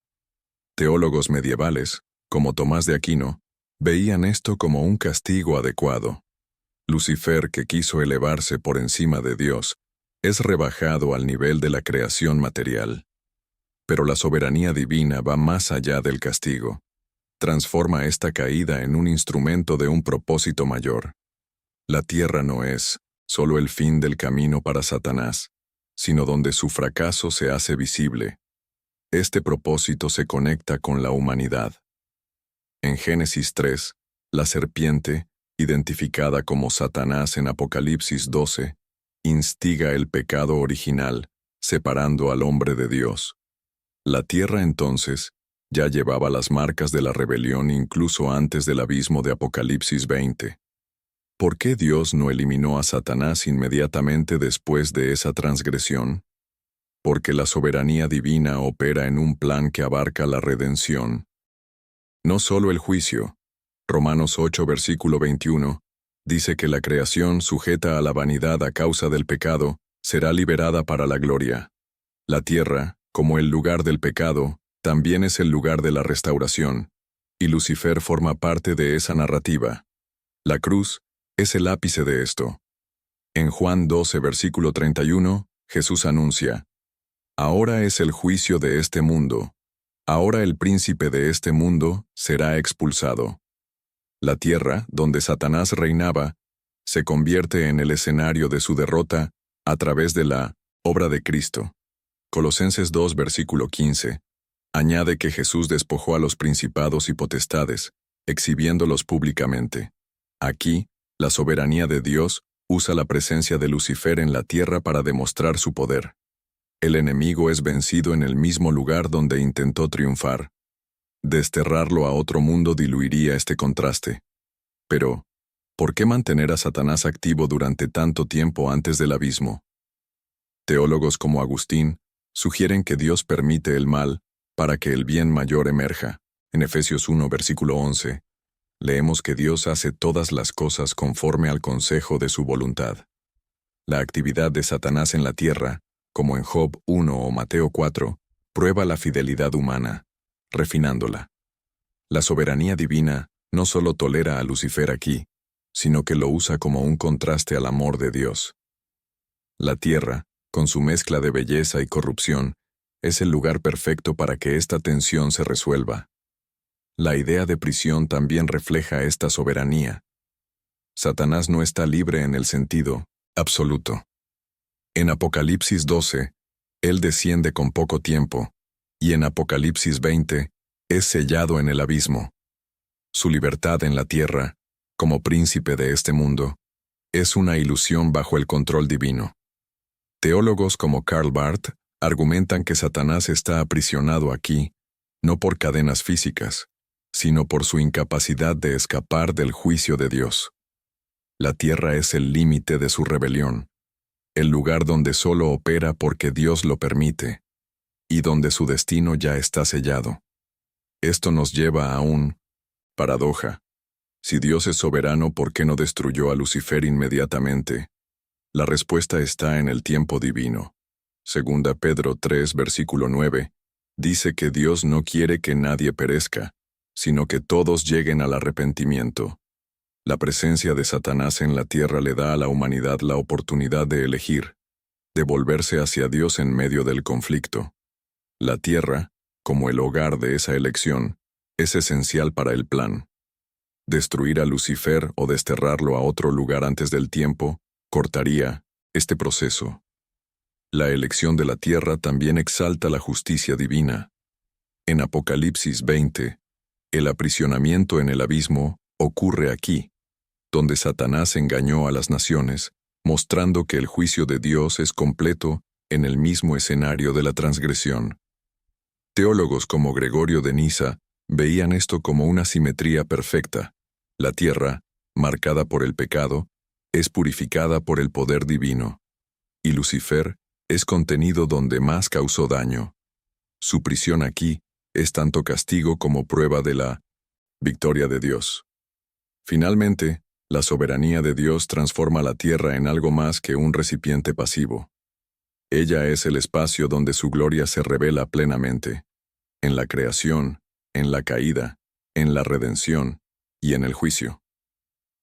Speaker 1: Teólogos medievales, como Tomás de Aquino, veían esto como un castigo adecuado. Lucifer, que quiso elevarse por encima de Dios, es rebajado al nivel de la creación material. Pero la soberanía divina va más allá del castigo. Transforma esta caída en un instrumento de un propósito mayor. La tierra no es solo el fin del camino para Satanás, sino donde su fracaso se hace visible. Este propósito se conecta con la humanidad. En Génesis 3, la serpiente, identificada como Satanás en Apocalipsis 12, instiga el pecado original, separando al hombre de Dios. La tierra entonces ya llevaba las marcas de la rebelión incluso antes del abismo de Apocalipsis 20. ¿Por qué Dios no eliminó a Satanás inmediatamente después de esa transgresión? Porque la soberanía divina opera en un plan que abarca la redención. No solo el juicio. Romanos 8 versículo 21 dice que la creación sujeta a la vanidad a causa del pecado será liberada para la gloria. La tierra, como el lugar del pecado, también es el lugar de la restauración, y Lucifer forma parte de esa narrativa. La cruz es el ápice de esto. En Juan 12 versículo 31, Jesús anuncia: Ahora es el juicio de este mundo. Ahora el príncipe de este mundo será expulsado. La tierra, donde Satanás reinaba, se convierte en el escenario de su derrota a través de la obra de Cristo. Colosenses 2 versículo 15 añade que Jesús despojó a los principados y potestades, exhibiéndolos públicamente. Aquí, la soberanía de Dios usa la presencia de Lucifer en la tierra para demostrar su poder. El enemigo es vencido en el mismo lugar donde intentó triunfar. Desterrarlo a otro mundo diluiría este contraste. Pero, ¿por qué mantener a Satanás activo durante tanto tiempo antes del abismo? Teólogos como Agustín sugieren que Dios permite el mal para que el bien mayor emerja. En Efesios 1 versículo 11, leemos que Dios hace todas las cosas conforme al consejo de su voluntad. La actividad de Satanás en la tierra, como en Job 1 o Mateo 4, prueba la fidelidad humana, refinándola. La soberanía divina no solo tolera a Lucifer aquí, sino que lo usa como un contraste al amor de Dios. La tierra, con su mezcla de belleza y corrupción, es el lugar perfecto para que esta tensión se resuelva. La idea de prisión también refleja esta soberanía. Satanás no está libre en el sentido absoluto. En Apocalipsis 12, él desciende con poco tiempo, y en Apocalipsis 20, es sellado en el abismo. Su libertad en la tierra, como príncipe de este mundo, es una ilusión bajo el control divino. Teólogos como Karl Barth argumentan que Satanás está aprisionado aquí, no por cadenas físicas, sino por su incapacidad de escapar del juicio de Dios. La tierra es el límite de su rebelión, el lugar donde solo opera porque Dios lo permite, y donde su destino ya está sellado. Esto nos lleva a un paradoja. Si Dios es soberano, ¿por qué no destruyó a Lucifer inmediatamente? La respuesta está en el tiempo divino. Segunda Pedro 3, versículo 9, dice que Dios no quiere que nadie perezca, sino que todos lleguen al arrepentimiento. La presencia de Satanás en la tierra le da a la humanidad la oportunidad de elegir, de volverse hacia Dios en medio del conflicto. La tierra, como el hogar de esa elección, es esencial para el plan. Destruir a Lucifer o desterrarlo a otro lugar antes del tiempo cortaría este proceso. La elección de la tierra también exalta la justicia divina. En Apocalipsis 20, el aprisionamiento en el abismo ocurre aquí, donde Satanás engañó a las naciones, mostrando que el juicio de Dios es completo en el mismo escenario de la transgresión. Teólogos como Gregorio de Niza veían esto como una simetría perfecta. La tierra, marcada por el pecado, es purificada por el poder divino, y Lucifer es contenido donde más causó daño. Su prisión aquí es tanto castigo como prueba de la victoria de Dios. Finalmente, La soberanía de Dios transforma la tierra en algo más que un recipiente pasivo. Ella es el espacio donde su gloria se revela plenamente, en la creación, en la caída, en la redención y en el juicio.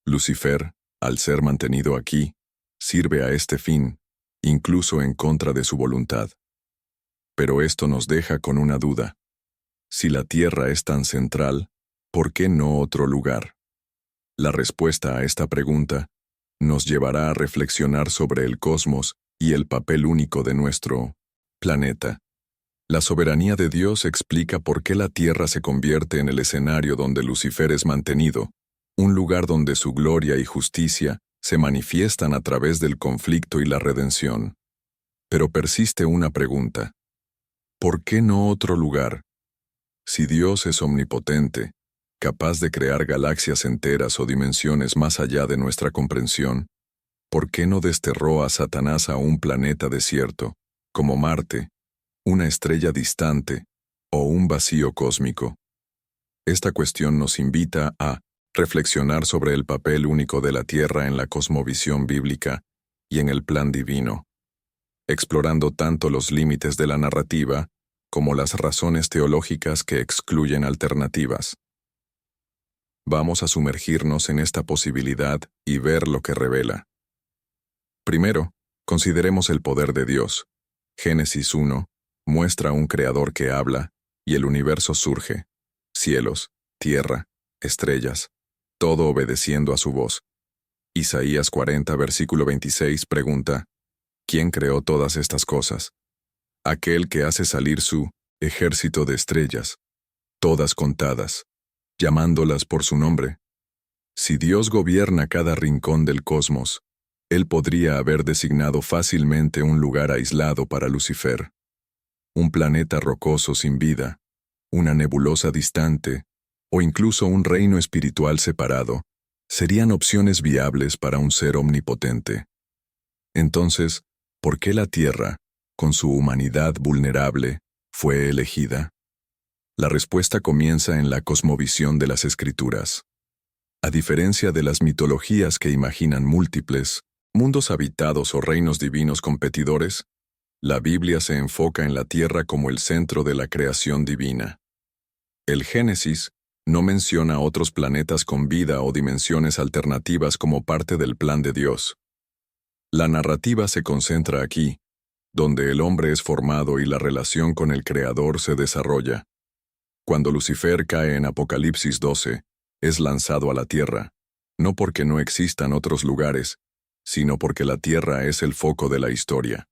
Speaker 1: Lucifer, al ser mantenido aquí, sirve a este fin, incluso en contra de su voluntad. Pero esto nos deja con una duda. Si la tierra es tan central, ¿por qué no otro lugar? La respuesta a esta pregunta nos llevará a reflexionar sobre el cosmos y el papel único de nuestro planeta. La soberanía de Dios explica por qué la tierra se convierte en el escenario donde Lucifer es mantenido, un lugar donde su gloria y justicia se manifiestan a través del conflicto y la redención. Pero persiste una pregunta. ¿Por qué no otro lugar? Si Dios es omnipotente, capaz de crear galaxias enteras o dimensiones más allá de nuestra comprensión, ¿por qué no desterró a Satanás a un planeta desierto, como Marte, una estrella distante o un vacío cósmico? Esta cuestión nos invita a reflexionar sobre el papel único de la Tierra en la cosmovisión bíblica y en el plan divino, explorando tanto los límites de la narrativa como las razones teológicas que excluyen alternativas. Vamos a sumergirnos en esta posibilidad y ver lo que revela. Primero, consideremos el poder de Dios. Génesis 1 muestra un creador que habla y el universo surge. Cielos, tierra, estrellas, todo obedeciendo a su voz. Isaías 40, versículo 26 pregunta, ¿quién creó todas estas cosas? Aquel que hace salir su ejército de estrellas, todas contadas, llamándolas por su nombre. Si Dios gobierna cada rincón del cosmos, Él podría haber designado fácilmente un lugar aislado para Lucifer. Un planeta rocoso sin vida, una nebulosa distante, o incluso un reino espiritual separado, serían opciones viables para un ser omnipotente. Entonces, ¿por qué la Tierra, con su humanidad vulnerable, fue elegida? La respuesta comienza en la cosmovisión de las Escrituras. A diferencia de las mitologías que imaginan múltiples, mundos habitados o reinos divinos competidores, la Biblia se enfoca en la Tierra como el centro de la creación divina. El Génesis no menciona otros planetas con vida o dimensiones alternativas como parte del plan de Dios. La narrativa se concentra aquí, donde el hombre es formado y la relación con el Creador se desarrolla. Cuando Lucifer cae en Apocalipsis 12, es lanzado a la tierra, no porque no existan otros lugares, sino porque la tierra es el foco de la historia.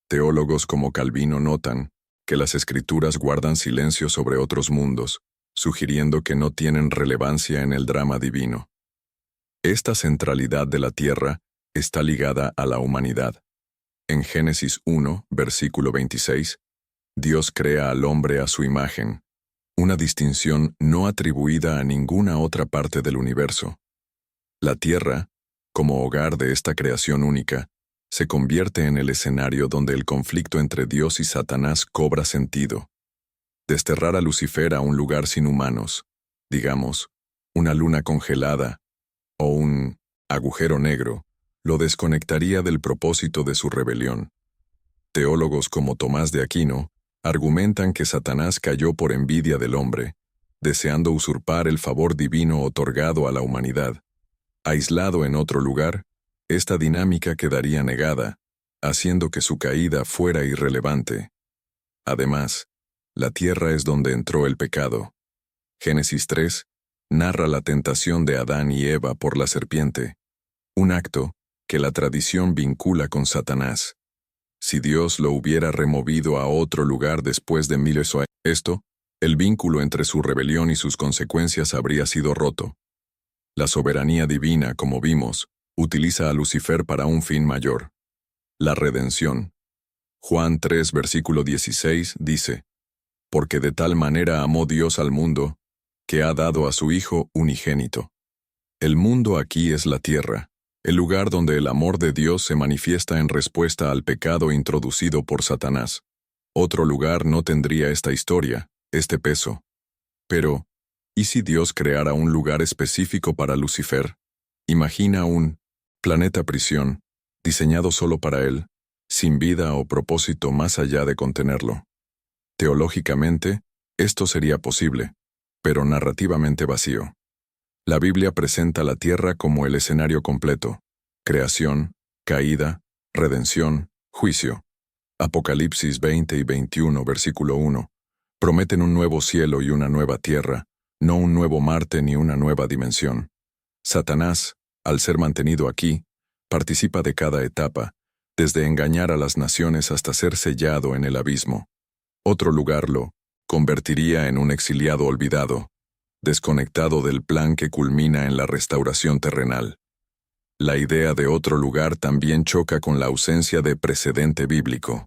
Speaker 1: Teólogos como Calvino notan que las Escrituras guardan silencio sobre otros mundos, sugiriendo que no tienen relevancia en el drama divino. Esta centralidad de la tierra está ligada a la humanidad. En Génesis 1, versículo 26, Dios crea al hombre a su imagen, una distinción no atribuida a ninguna otra parte del universo. La tierra, como hogar de esta creación única, se convierte en el escenario donde el conflicto entre Dios y Satanás cobra sentido. Desterrar a Lucifer a un lugar sin humanos, digamos, una luna congelada o un agujero negro, lo desconectaría del propósito de su rebelión. Teólogos como Tomás de Aquino argumentan que Satanás cayó por envidia del hombre, deseando usurpar el favor divino otorgado a la humanidad. Aislado en otro lugar, esta dinámica quedaría negada, haciendo que su caída fuera irrelevante. Además, la tierra es donde entró el pecado. Génesis 3 narra la tentación de Adán y Eva por la serpiente, un acto que la tradición vincula con Satanás. Si Dios lo hubiera removido a otro lugar después de miles de años, el vínculo entre su rebelión y sus consecuencias habría sido roto. La soberanía divina, como vimos, utiliza a Lucifer para un fin mayor: la redención. Juan 3, versículo 16 dice, «Porque de tal manera amó Dios al mundo, que ha dado a su Hijo unigénito». El mundo aquí es la tierra, el lugar donde el amor de Dios se manifiesta en respuesta al pecado introducido por Satanás. Otro lugar no tendría esta historia, este peso. Pero, ¿y si Dios creara un lugar específico para Lucifer? Imagina un planeta prisión, diseñado solo para él, sin vida o propósito más allá de contenerlo. Teológicamente, esto sería posible, pero narrativamente vacío. La Biblia presenta la tierra como el escenario completo: creación, caída, redención, juicio. Apocalipsis 20 y 21, versículo 1. Prometen un nuevo cielo y una nueva tierra, no un nuevo Marte ni una nueva dimensión. Satanás, al ser mantenido aquí, participa de cada etapa, desde engañar a las naciones hasta ser sellado en el abismo. Otro lugar lo convertiría en un exiliado olvidado, desconectado del plan que culmina en la restauración terrenal. La idea de otro lugar también choca con la ausencia de precedente bíblico.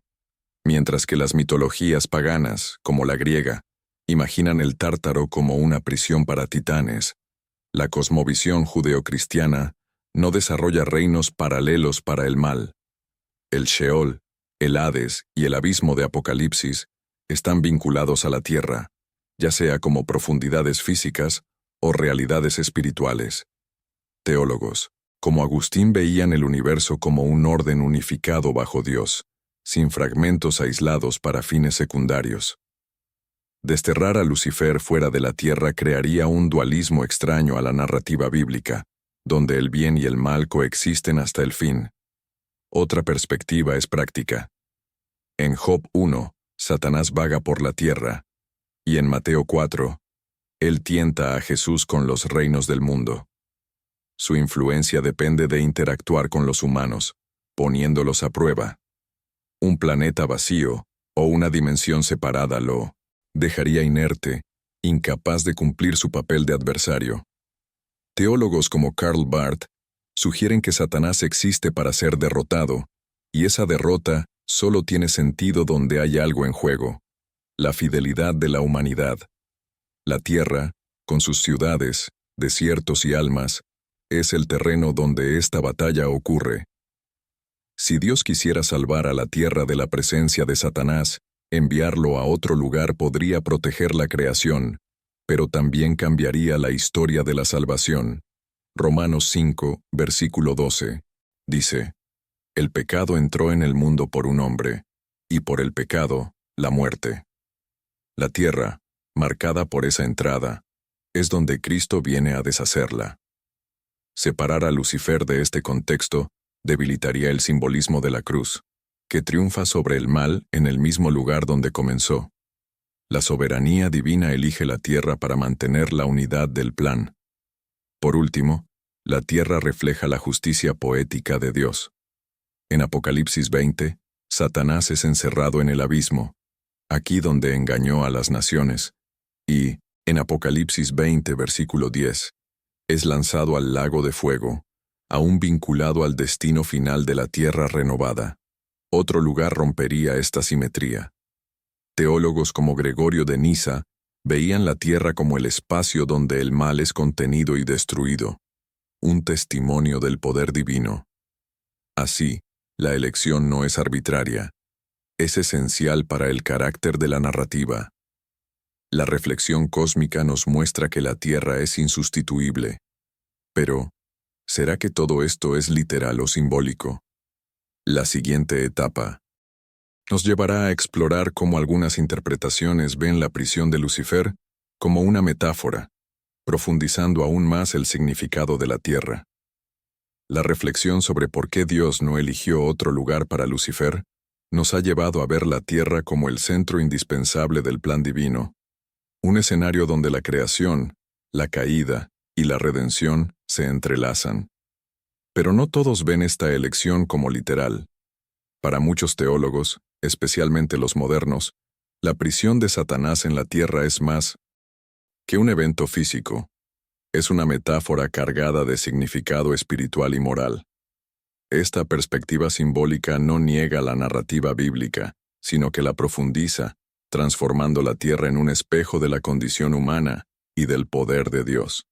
Speaker 1: Mientras que las mitologías paganas, como la griega, imaginan el Tártaro como una prisión para titanes, la cosmovisión judeocristiana no desarrolla reinos paralelos para el mal. El Sheol, el Hades y el abismo de Apocalipsis están vinculados a la tierra, ya sea como profundidades físicas o realidades espirituales. Teólogos, como Agustín, veían el universo como un orden unificado bajo Dios, sin fragmentos aislados para fines secundarios. Desterrar a Lucifer fuera de la tierra crearía un dualismo extraño a la narrativa bíblica, donde el bien y el mal coexisten hasta el fin. Otra perspectiva es práctica. En Job 1, Satanás vaga por la tierra, y en Mateo 4, él tienta a Jesús con los reinos del mundo. Su influencia depende de interactuar con los humanos, poniéndolos a prueba. Un planeta vacío o una dimensión separada lo dejaría inerte, incapaz de cumplir su papel de adversario. Teólogos como Karl Barth sugieren que Satanás existe para ser derrotado, y esa derrota solo tiene sentido donde hay algo en juego: la fidelidad de la humanidad. La tierra, con sus ciudades, desiertos y almas, es el terreno donde esta batalla ocurre. Si Dios quisiera salvar a la tierra de la presencia de Satanás, enviarlo a otro lugar podría proteger la creación, pero también cambiaría la historia de la salvación. Romanos 5, versículo 12, dice: El pecado entró en el mundo por un hombre, y por el pecado, la muerte. La tierra, marcada por esa entrada, es donde Cristo viene a deshacerla. Separar a Lucifer de este contexto debilitaría el simbolismo de la cruz, que triunfa sobre el mal en el mismo lugar donde comenzó. La soberanía divina elige la tierra para mantener la unidad del plan. Por último, la tierra refleja la justicia poética de Dios. En Apocalipsis 20, Satanás es encerrado en el abismo, aquí donde engañó a las naciones, y, en Apocalipsis 20, versículo 10, es lanzado al lago de fuego, aún vinculado al destino final de la tierra renovada. Otro lugar rompería esta simetría. Teólogos como Gregorio de Niza veían la tierra como el espacio donde el mal es contenido y destruido, un testimonio del poder divino. Así, la elección no es arbitraria, es esencial para el carácter de la narrativa. La reflexión cósmica nos muestra que la tierra es insustituible. Pero, ¿será que todo esto es literal o simbólico? La siguiente etapa nos llevará a explorar cómo algunas interpretaciones ven la prisión de Lucifer como una metáfora, profundizando aún más el significado de la tierra. La reflexión sobre por qué Dios no eligió otro lugar para Lucifer nos ha llevado a ver la tierra como el centro indispensable del plan divino, un escenario donde la creación, la caída y la redención se entrelazan. Pero no todos ven esta elección como literal. Para muchos teólogos, especialmente los modernos, la prisión de Satanás en la tierra es más que un evento físico. Es una metáfora cargada de significado espiritual y moral. Esta perspectiva simbólica no niega la narrativa bíblica, sino que la profundiza, transformando la tierra en un espejo de la condición humana y del poder de Dios.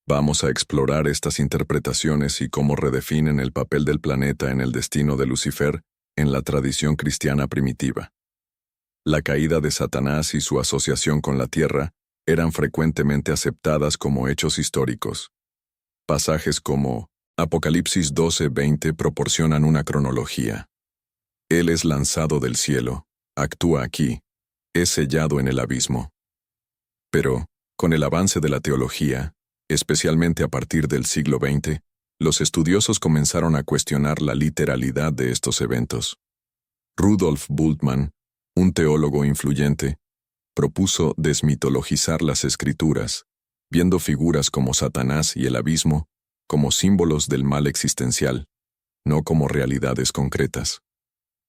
Speaker 1: Vamos a explorar estas interpretaciones y cómo redefinen el papel del planeta en el destino de Lucifer en la tradición cristiana primitiva. La caída de Satanás y su asociación con la tierra eran frecuentemente aceptadas como hechos históricos. Pasajes como Apocalipsis 12:20 proporcionan una cronología. Él es lanzado del cielo, actúa aquí, es sellado en el abismo. Pero, con el avance de la teología, especialmente a partir del siglo XX, los estudiosos comenzaron a cuestionar la literalidad de estos eventos. Rudolf Bultmann, un teólogo influyente, propuso desmitologizar las Escrituras, viendo figuras como Satanás y el abismo como símbolos del mal existencial, no como realidades concretas.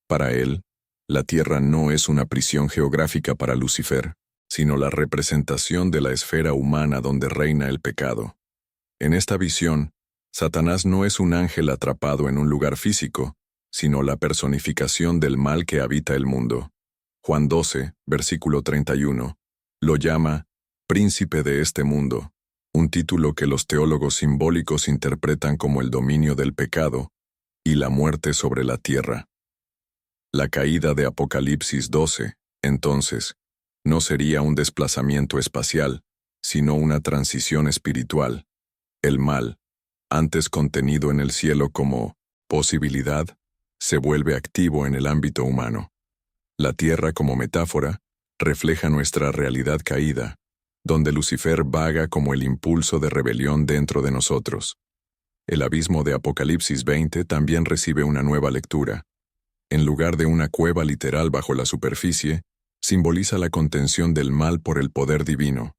Speaker 1: Para él, la Tierra no es una prisión geográfica para Lucifer, sino la representación de la esfera humana donde reina el pecado. En esta visión, Satanás no es un ángel atrapado en un lugar físico, sino la personificación del mal que habita el mundo. Juan 12, versículo 31, lo llama príncipe de este mundo, un título que los teólogos simbólicos interpretan como el dominio del pecado y la muerte sobre la tierra. La caída de Apocalipsis 12, entonces, no sería un desplazamiento espacial, sino una transición espiritual. El mal, antes contenido en el cielo como posibilidad, se vuelve activo en el ámbito humano. La tierra como metáfora refleja nuestra realidad caída, donde Lucifer vaga como el impulso de rebelión dentro de nosotros. El abismo de Apocalipsis 20 también recibe una nueva lectura. En lugar de una cueva literal bajo la superficie, simboliza la contención del mal por el poder divino.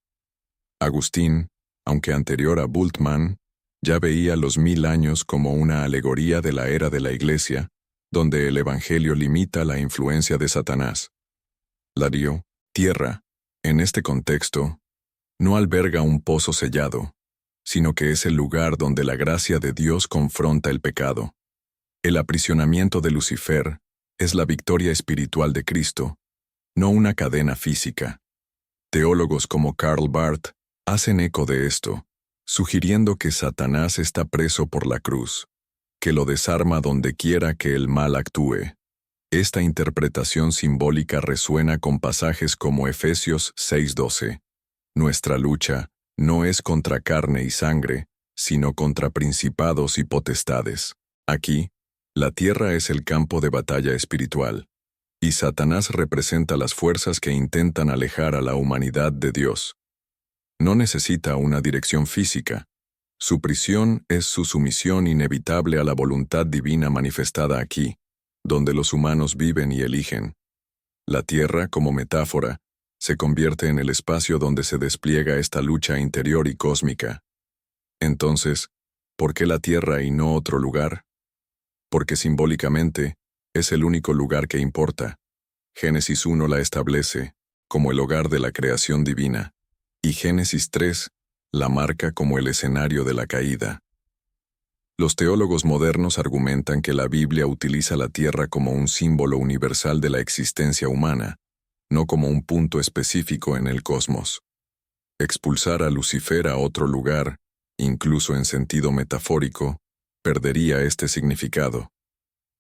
Speaker 1: Agustín, aunque anterior a Bultmann, ya veía los 1000 años como una alegoría de la era de la Iglesia, donde el Evangelio limita la influencia de Satanás. La tierra, en este contexto, no alberga un pozo sellado, sino que es el lugar donde la gracia de Dios confronta el pecado. El aprisionamiento de Lucifer es la victoria espiritual de Cristo, no una cadena física. Teólogos como Karl Barth hacen eco de esto, sugiriendo que Satanás está preso por la cruz, que lo desarma donde quiera que el mal actúe. Esta interpretación simbólica resuena con pasajes como Efesios 6:12. Nuestra lucha no es contra carne y sangre, sino contra principados y potestades. Aquí, la tierra es el campo de batalla espiritual, y Satanás representa las fuerzas que intentan alejar a la humanidad de Dios. No necesita una dirección física. Su prisión es su sumisión inevitable a la voluntad divina manifestada aquí, donde los humanos viven y eligen. La tierra, como metáfora, se convierte en el espacio donde se despliega esta lucha interior y cósmica. Entonces, ¿por qué la tierra y no otro lugar? Porque simbólicamente, es el único lugar que importa. Génesis 1 la establece como el hogar de la creación divina, y Génesis 3 la marca como el escenario de la caída. Los teólogos modernos argumentan que la Biblia utiliza la tierra como un símbolo universal de la existencia humana, no como un punto específico en el cosmos. Expulsar a Lucifer a otro lugar, incluso en sentido metafórico, perdería este significado.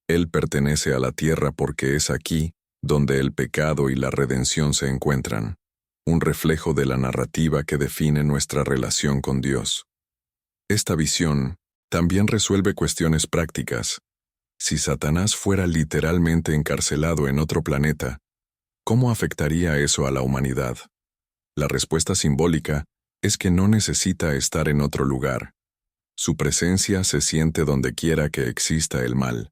Speaker 1: Él pertenece a la tierra porque es aquí donde el pecado y la redención se encuentran, un reflejo de la narrativa que define nuestra relación con Dios. Esta visión también resuelve cuestiones prácticas. Si Satanás fuera literalmente encarcelado en otro planeta, ¿cómo afectaría eso a la humanidad? La respuesta simbólica es que no necesita estar en otro lugar. Su presencia se siente donde quiera que exista el mal.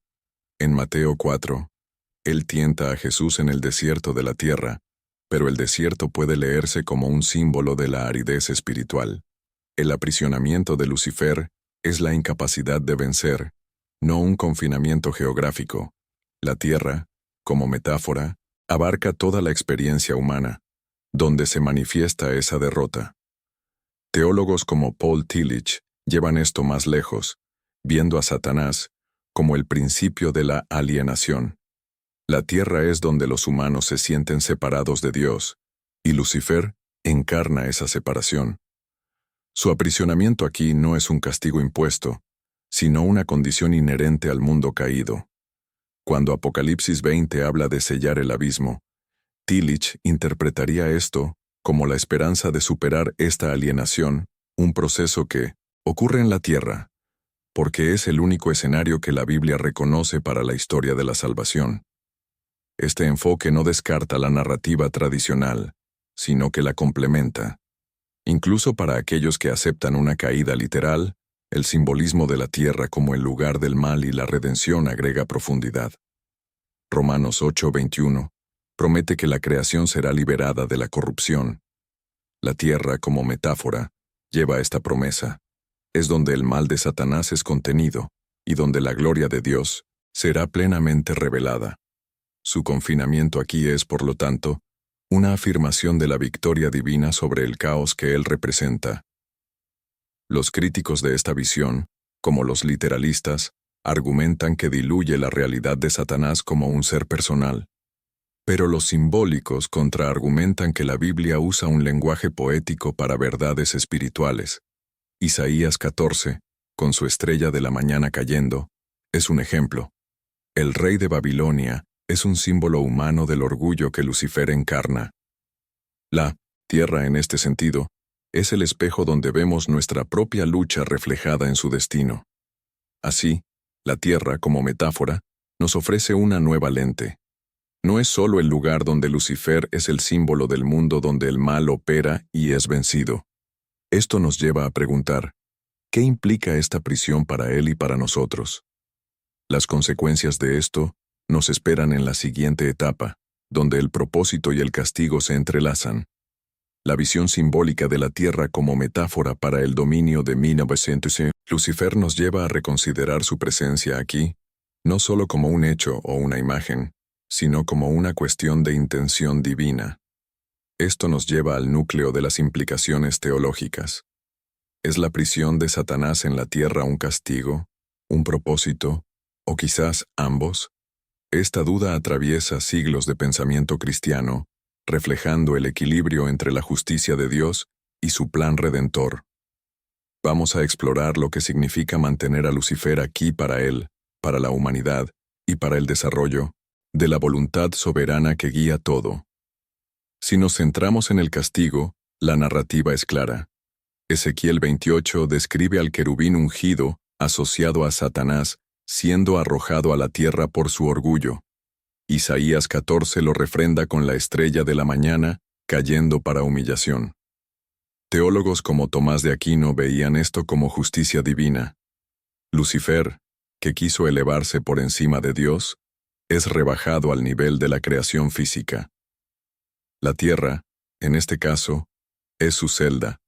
Speaker 1: En Mateo 4, Él tienta a Jesús en el desierto de la tierra, pero el desierto puede leerse como un símbolo de la aridez espiritual. El aprisionamiento de Lucifer es la incapacidad de vencer, no un confinamiento geográfico. La tierra, como metáfora, abarca toda la experiencia humana, donde se manifiesta esa derrota. Teólogos como Paul Tillich llevan esto más lejos, viendo a Satanás como el principio de la alienación. La tierra es donde los humanos se sienten separados de Dios, y Lucifer encarna esa separación. Su aprisionamiento aquí no es un castigo impuesto, sino una condición inherente al mundo caído. Cuando Apocalipsis 20 habla de sellar el abismo, Tillich interpretaría esto como la esperanza de superar esta alienación, un proceso que, ocurre en la tierra, porque es el único escenario que la Biblia reconoce para la historia de la salvación. Este enfoque no descarta la narrativa tradicional, sino que la complementa. Incluso para aquellos que aceptan una caída literal, el simbolismo de la tierra como el lugar del mal y la redención agrega profundidad. Romanos 8:21 promete que la creación será liberada de la corrupción. La tierra, como metáfora, lleva esta promesa. Es donde el mal de Satanás es contenido, y donde la gloria de Dios será plenamente revelada. Su confinamiento aquí es, por lo tanto, una afirmación de la victoria divina sobre el caos que él representa. Los críticos de esta visión, como los literalistas, argumentan que diluye la realidad de Satanás como un ser personal. Pero los simbólicos contraargumentan que la Biblia usa un lenguaje poético para verdades espirituales. Isaías 14, con su estrella de la mañana cayendo, es un ejemplo. El rey de Babilonia es un símbolo humano del orgullo que Lucifer encarna. La tierra, en este sentido, es el espejo donde vemos nuestra propia lucha reflejada en su destino. Así, la tierra, como metáfora, nos ofrece una nueva lente. No es solo el lugar donde Lucifer es el símbolo del mundo donde el mal opera y es vencido. Esto nos lleva a preguntar, ¿qué implica esta prisión para él y para nosotros? Las consecuencias de esto nos esperan en la siguiente etapa, donde el propósito y el castigo se entrelazan. La visión simbólica de la tierra como metáfora para el dominio de 1900. Lucifer nos lleva a reconsiderar su presencia aquí, no solo como un hecho o una imagen, sino como una cuestión de intención divina. Esto nos lleva al núcleo de las implicaciones teológicas. ¿Es la prisión de Satanás en la tierra un castigo, un propósito, o quizás ambos? Esta duda atraviesa siglos de pensamiento cristiano, reflejando el equilibrio entre la justicia de Dios y su plan redentor. Vamos a explorar lo que significa mantener a Lucifer aquí para él, para la humanidad y para el desarrollo de la voluntad soberana que guía todo. Si nos centramos en el castigo, la narrativa es clara. Ezequiel 28 describe al querubín ungido, asociado a Satanás, siendo arrojado a la tierra por su orgullo. Isaías 14 lo refrenda con la estrella de la mañana, cayendo para humillación. Teólogos como Tomás de Aquino veían esto como justicia divina. Lucifer, que quiso elevarse por encima de Dios, es rebajado al nivel de la creación física. La tierra, en este caso, es su celda,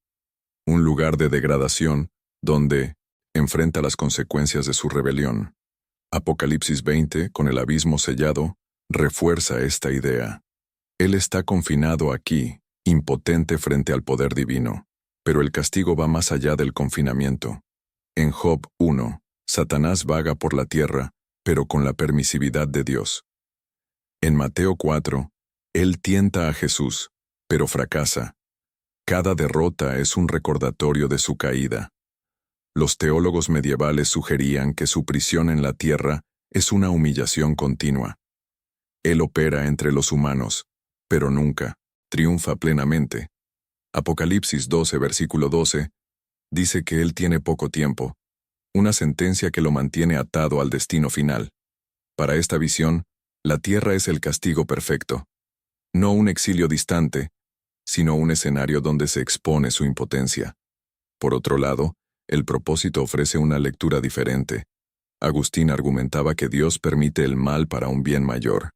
Speaker 1: un lugar de degradación donde enfrenta las consecuencias de su rebelión. Apocalipsis 20, con el abismo sellado, refuerza esta idea. Él está confinado aquí, impotente frente al poder divino, pero el castigo va más allá del confinamiento. En Job 1, Satanás vaga por la tierra, pero con la permisividad de Dios. En Mateo 4, él tienta a Jesús, pero fracasa. Cada derrota es un recordatorio de su caída. Los teólogos medievales sugerían que su prisión en la tierra es una humillación continua. Él opera entre los humanos, pero nunca triunfa plenamente. Apocalipsis 12, versículo 12, dice que él tiene poco tiempo, una sentencia que lo mantiene atado al destino final. Para esta visión, la tierra es el castigo perfecto. No un exilio distante, sino un escenario donde se expone su impotencia. Por otro lado, el propósito ofrece una lectura diferente. Agustín argumentaba que Dios permite el mal para un bien mayor.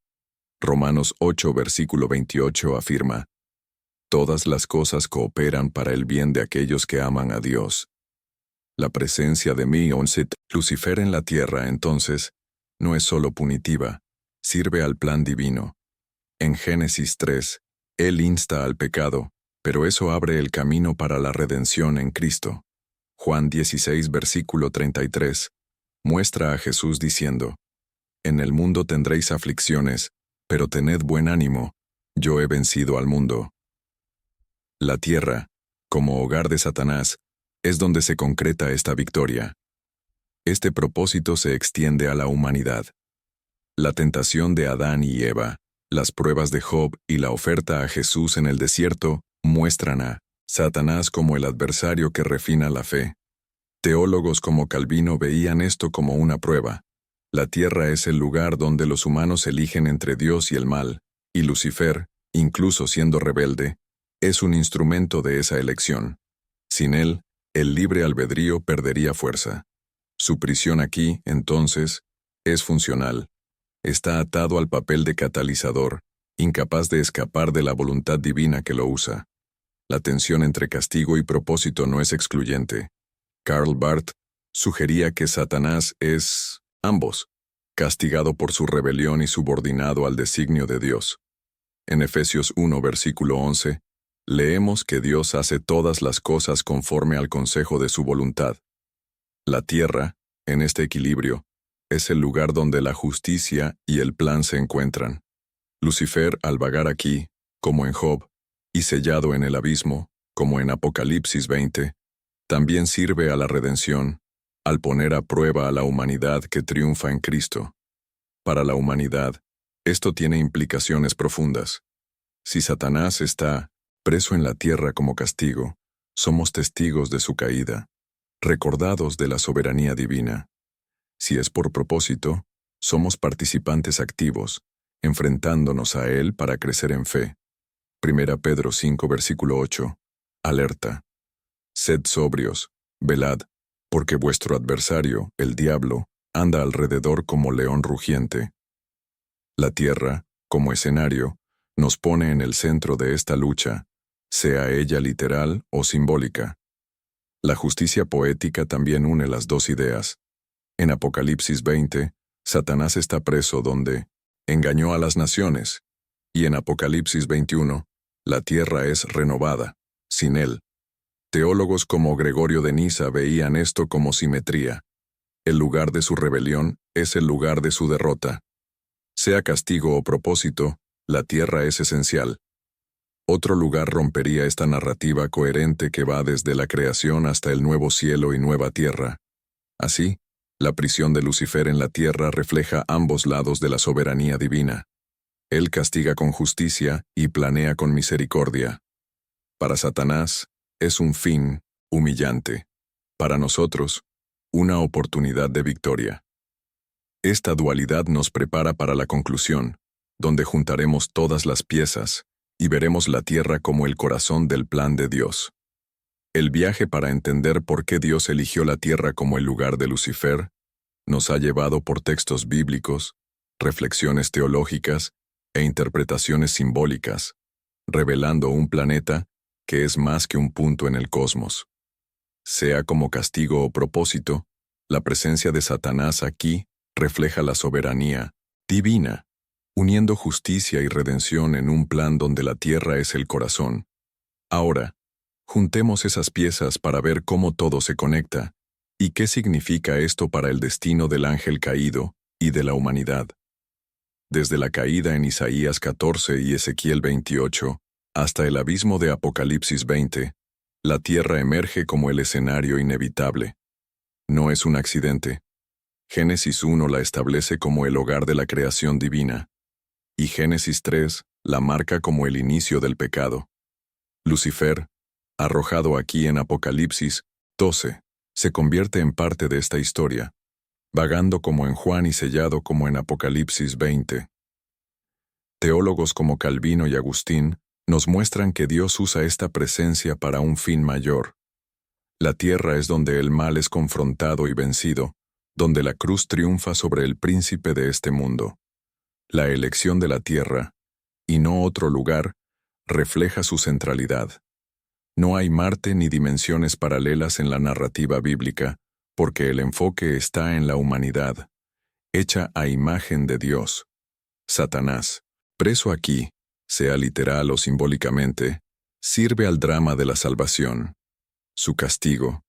Speaker 1: Romanos 8, versículo 28 afirma: todas las cosas cooperan para el bien de aquellos que aman a Dios. La presencia de Lucifer en la tierra, entonces, no es solo punitiva, sirve al plan divino. En Génesis 3, él insta al pecado, pero eso abre el camino para la redención en Cristo. Juan 16, versículo 33, muestra a Jesús diciendo: en el mundo tendréis aflicciones, pero tened buen ánimo, yo he vencido al mundo. La tierra, como hogar de Satanás, es donde se concreta esta victoria. Este propósito se extiende a la humanidad. La tentación de Adán y Eva, las pruebas de Job y la oferta a Jesús en el desierto muestran a Satanás como el adversario que refina la fe. Teólogos como Calvino veían esto como una prueba. La tierra es el lugar donde los humanos eligen entre Dios y el mal, y Lucifer, incluso siendo rebelde, es un instrumento de esa elección. Sin él, el libre albedrío perdería fuerza. Su prisión aquí, entonces, es funcional. Está atado al papel de catalizador, incapaz de escapar de la voluntad divina que lo usa. La tensión entre castigo y propósito no es excluyente. Karl Barth sugería que Satanás es ambos, castigado por su rebelión y subordinado al designio de Dios. En Efesios 1, versículo 11, leemos que Dios hace todas las cosas conforme al consejo de su voluntad. La tierra, en este equilibrio, es el lugar donde la justicia y el plan se encuentran. Lucifer, al vagar aquí, como en Job, y sellado en el abismo, como en Apocalipsis 20, también sirve a la redención, al poner a prueba a la humanidad que triunfa en Cristo. Para la humanidad, esto tiene implicaciones profundas. Si Satanás está preso en la tierra como castigo, somos testigos de su caída, recordados de la soberanía divina. Si es por propósito, somos participantes activos, enfrentándonos a él para crecer en fe. 1 Pedro 5, versículo 8. Alerta. Sed sobrios, velad, porque vuestro adversario, el diablo, anda alrededor como león rugiente. La tierra, como escenario, nos pone en el centro de esta lucha, sea ella literal o simbólica. La justicia poética también une las dos ideas. En Apocalipsis 20, Satanás está preso donde engañó a las naciones, y en Apocalipsis 21, la tierra es renovada, sin él. Teólogos como Gregorio de Niza veían esto como simetría. El lugar de su rebelión es el lugar de su derrota. Sea castigo o propósito, la tierra es esencial. Otro lugar rompería esta narrativa coherente que va desde la creación hasta el nuevo cielo y nueva tierra. Así, la prisión de Lucifer en la tierra refleja ambos lados de la soberanía divina. Él castiga con justicia y planea con misericordia. Para Satanás, es un fin humillante. Para nosotros, una oportunidad de victoria. Esta dualidad nos prepara para la conclusión, donde juntaremos todas las piezas y veremos la tierra como el corazón del plan de Dios. El viaje para entender por qué Dios eligió la tierra como el lugar de Lucifer nos ha llevado por textos bíblicos, reflexiones teológicas e interpretaciones simbólicas, revelando un planeta que es más que un punto en el cosmos. Sea como castigo o propósito, la presencia de Satanás aquí refleja la soberanía divina, uniendo justicia y redención en un plan donde la tierra es el corazón. Ahora, juntemos esas piezas para ver cómo todo se conecta, y qué significa esto para el destino del ángel caído y de la humanidad. Desde la caída en Isaías 14 y Ezequiel 28, hasta el abismo de Apocalipsis 20, la tierra emerge como el escenario inevitable. No es un accidente. Génesis 1 la establece como el hogar de la creación divina, y Génesis 3 la marca como el inicio del pecado. Lucifer, arrojado aquí en Apocalipsis 12, se convierte en parte de esta historia, vagando como en Juan y sellado como en Apocalipsis 20. Teólogos como Calvino y Agustín nos muestran que Dios usa esta presencia para un fin mayor. La tierra es donde el mal es confrontado y vencido, donde la cruz triunfa sobre el príncipe de este mundo. La elección de la tierra, y no otro lugar, refleja su centralidad. No hay Marte ni dimensiones paralelas en la narrativa bíblica, porque el enfoque está en la humanidad, hecha a imagen de Dios. Satanás, preso aquí, sea literal o simbólicamente, sirve al drama de la salvación. Su castigo,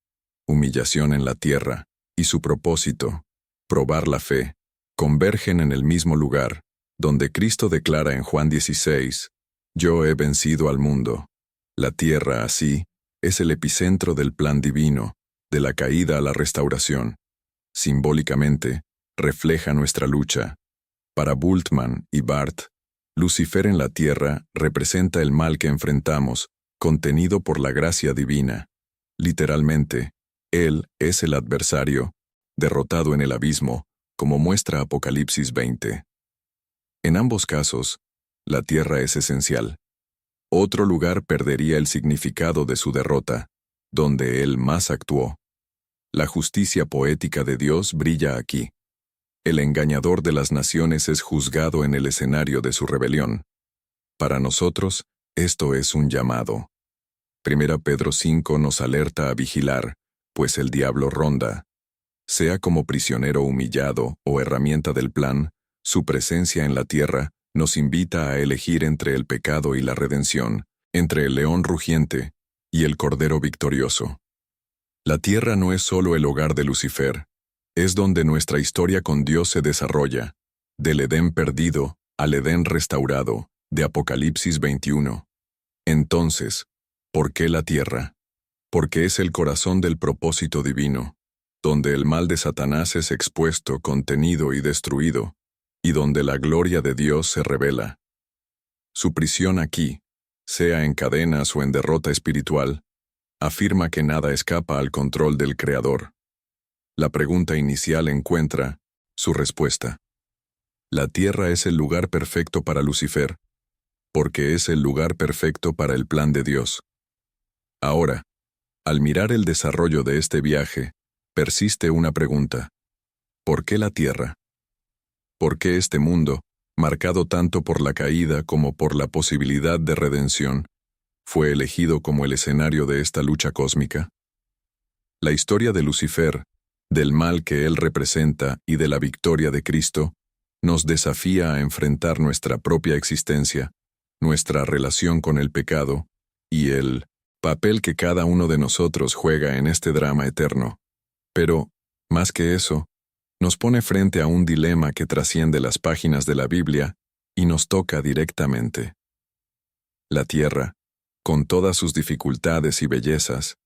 Speaker 1: humillación en la tierra, y su propósito, probar la fe, convergen en el mismo lugar, donde Cristo declara en Juan 16, «Yo he vencido al mundo». La tierra, así, es el epicentro del plan divino, de la caída a la restauración. Simbólicamente, refleja nuestra lucha. Para Bultmann y Barth, Lucifer en la tierra representa el mal que enfrentamos, contenido por la gracia divina. Literalmente, Él es el adversario, derrotado en el abismo, como muestra Apocalipsis 20. En ambos casos, la tierra es esencial. Otro lugar perdería el significado de su derrota, donde él más actuó. La justicia poética de Dios brilla aquí. El engañador de las naciones es juzgado en el escenario de su rebelión. Para nosotros, esto es un llamado. 1 Pedro 5 nos alerta a vigilar, pues el diablo ronda. Sea como prisionero humillado o herramienta del plan, su presencia en la tierra nos invita a elegir entre el pecado y la redención, entre el león rugiente y el cordero victorioso. La tierra no es solo el hogar de Lucifer, es donde nuestra historia con Dios se desarrolla, del Edén perdido al Edén restaurado, de Apocalipsis 21. Entonces, ¿por qué la tierra? Porque es el corazón del propósito divino, donde el mal de Satanás es expuesto, contenido y destruido, y donde la gloria de Dios se revela. Su prisión aquí, sea en cadenas o en derrota espiritual, afirma que nada escapa al control del Creador. La pregunta inicial encuentra su respuesta. La tierra es el lugar perfecto para Lucifer, porque es el lugar perfecto para el plan de Dios. Ahora, al mirar el desarrollo de este viaje, persiste una pregunta. ¿Por qué la tierra? ¿Por qué este mundo, marcado tanto por la caída como por la posibilidad de redención, fue elegido como el escenario de esta lucha cósmica? La historia de Lucifer, del mal que él representa y de la victoria de Cristo, nos desafía a enfrentar nuestra propia existencia, nuestra relación con el pecado y el papel que cada uno de nosotros juega en este drama eterno. Pero, más que eso, nos pone frente a un dilema que trasciende las páginas de la Biblia y nos toca directamente. La tierra, con todas sus dificultades y bellezas,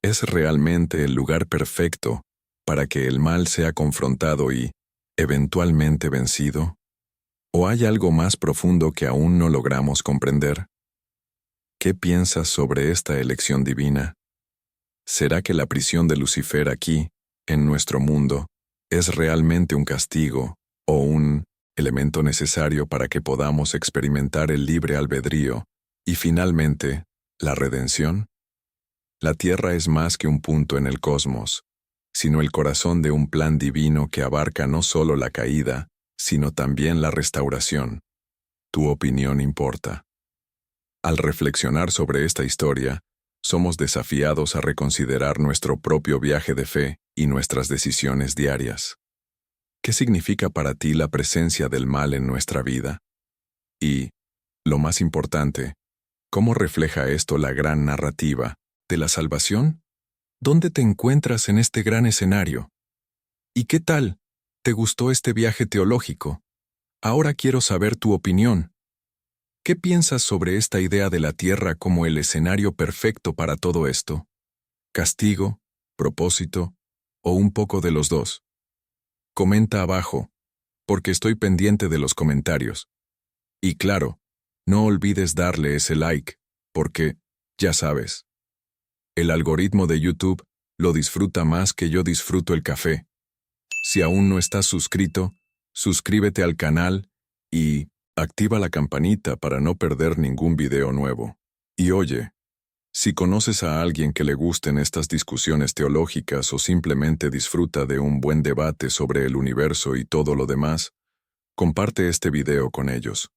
Speaker 1: ¿es realmente el lugar perfecto para que el mal sea confrontado y, eventualmente, vencido? ¿O hay algo más profundo que aún no logramos comprender? ¿Qué piensas sobre esta elección divina? ¿Será que la prisión de Lucifer aquí, en nuestro mundo, es realmente un castigo o un elemento necesario para que podamos experimentar el libre albedrío y, finalmente, la redención? La tierra es más que un punto en el cosmos, sino el corazón de un plan divino que abarca no solo la caída, sino también la restauración. Tu opinión importa. Al reflexionar sobre esta historia, somos desafiados a reconsiderar nuestro propio viaje de fe y nuestras decisiones diarias. ¿Qué significa para ti la presencia del mal en nuestra vida? Y, lo más importante, ¿cómo refleja esto la gran narrativa de la salvación? ¿Dónde te encuentras en este gran escenario? ¿Y qué tal? ¿Te gustó este viaje teológico? Ahora quiero saber tu opinión. ¿Qué piensas sobre esta idea de la tierra como el escenario perfecto para todo esto? ¿Castigo, propósito o un poco de los dos? Comenta abajo, porque estoy pendiente de los comentarios. Y claro, no olvides darle ese like, porque, ya sabes, el algoritmo de YouTube lo disfruta más que yo disfruto el café. Si aún no estás suscrito, suscríbete al canal y activa la campanita para no perder ningún video nuevo. Y oye, si conoces a alguien que le gusten estas discusiones teológicas o simplemente disfruta de un buen debate sobre el universo y todo lo demás, comparte este video con ellos.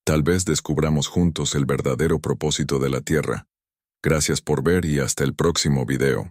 Speaker 1: Tal vez descubramos juntos el verdadero propósito de la Tierra. Gracias por ver y hasta el próximo video.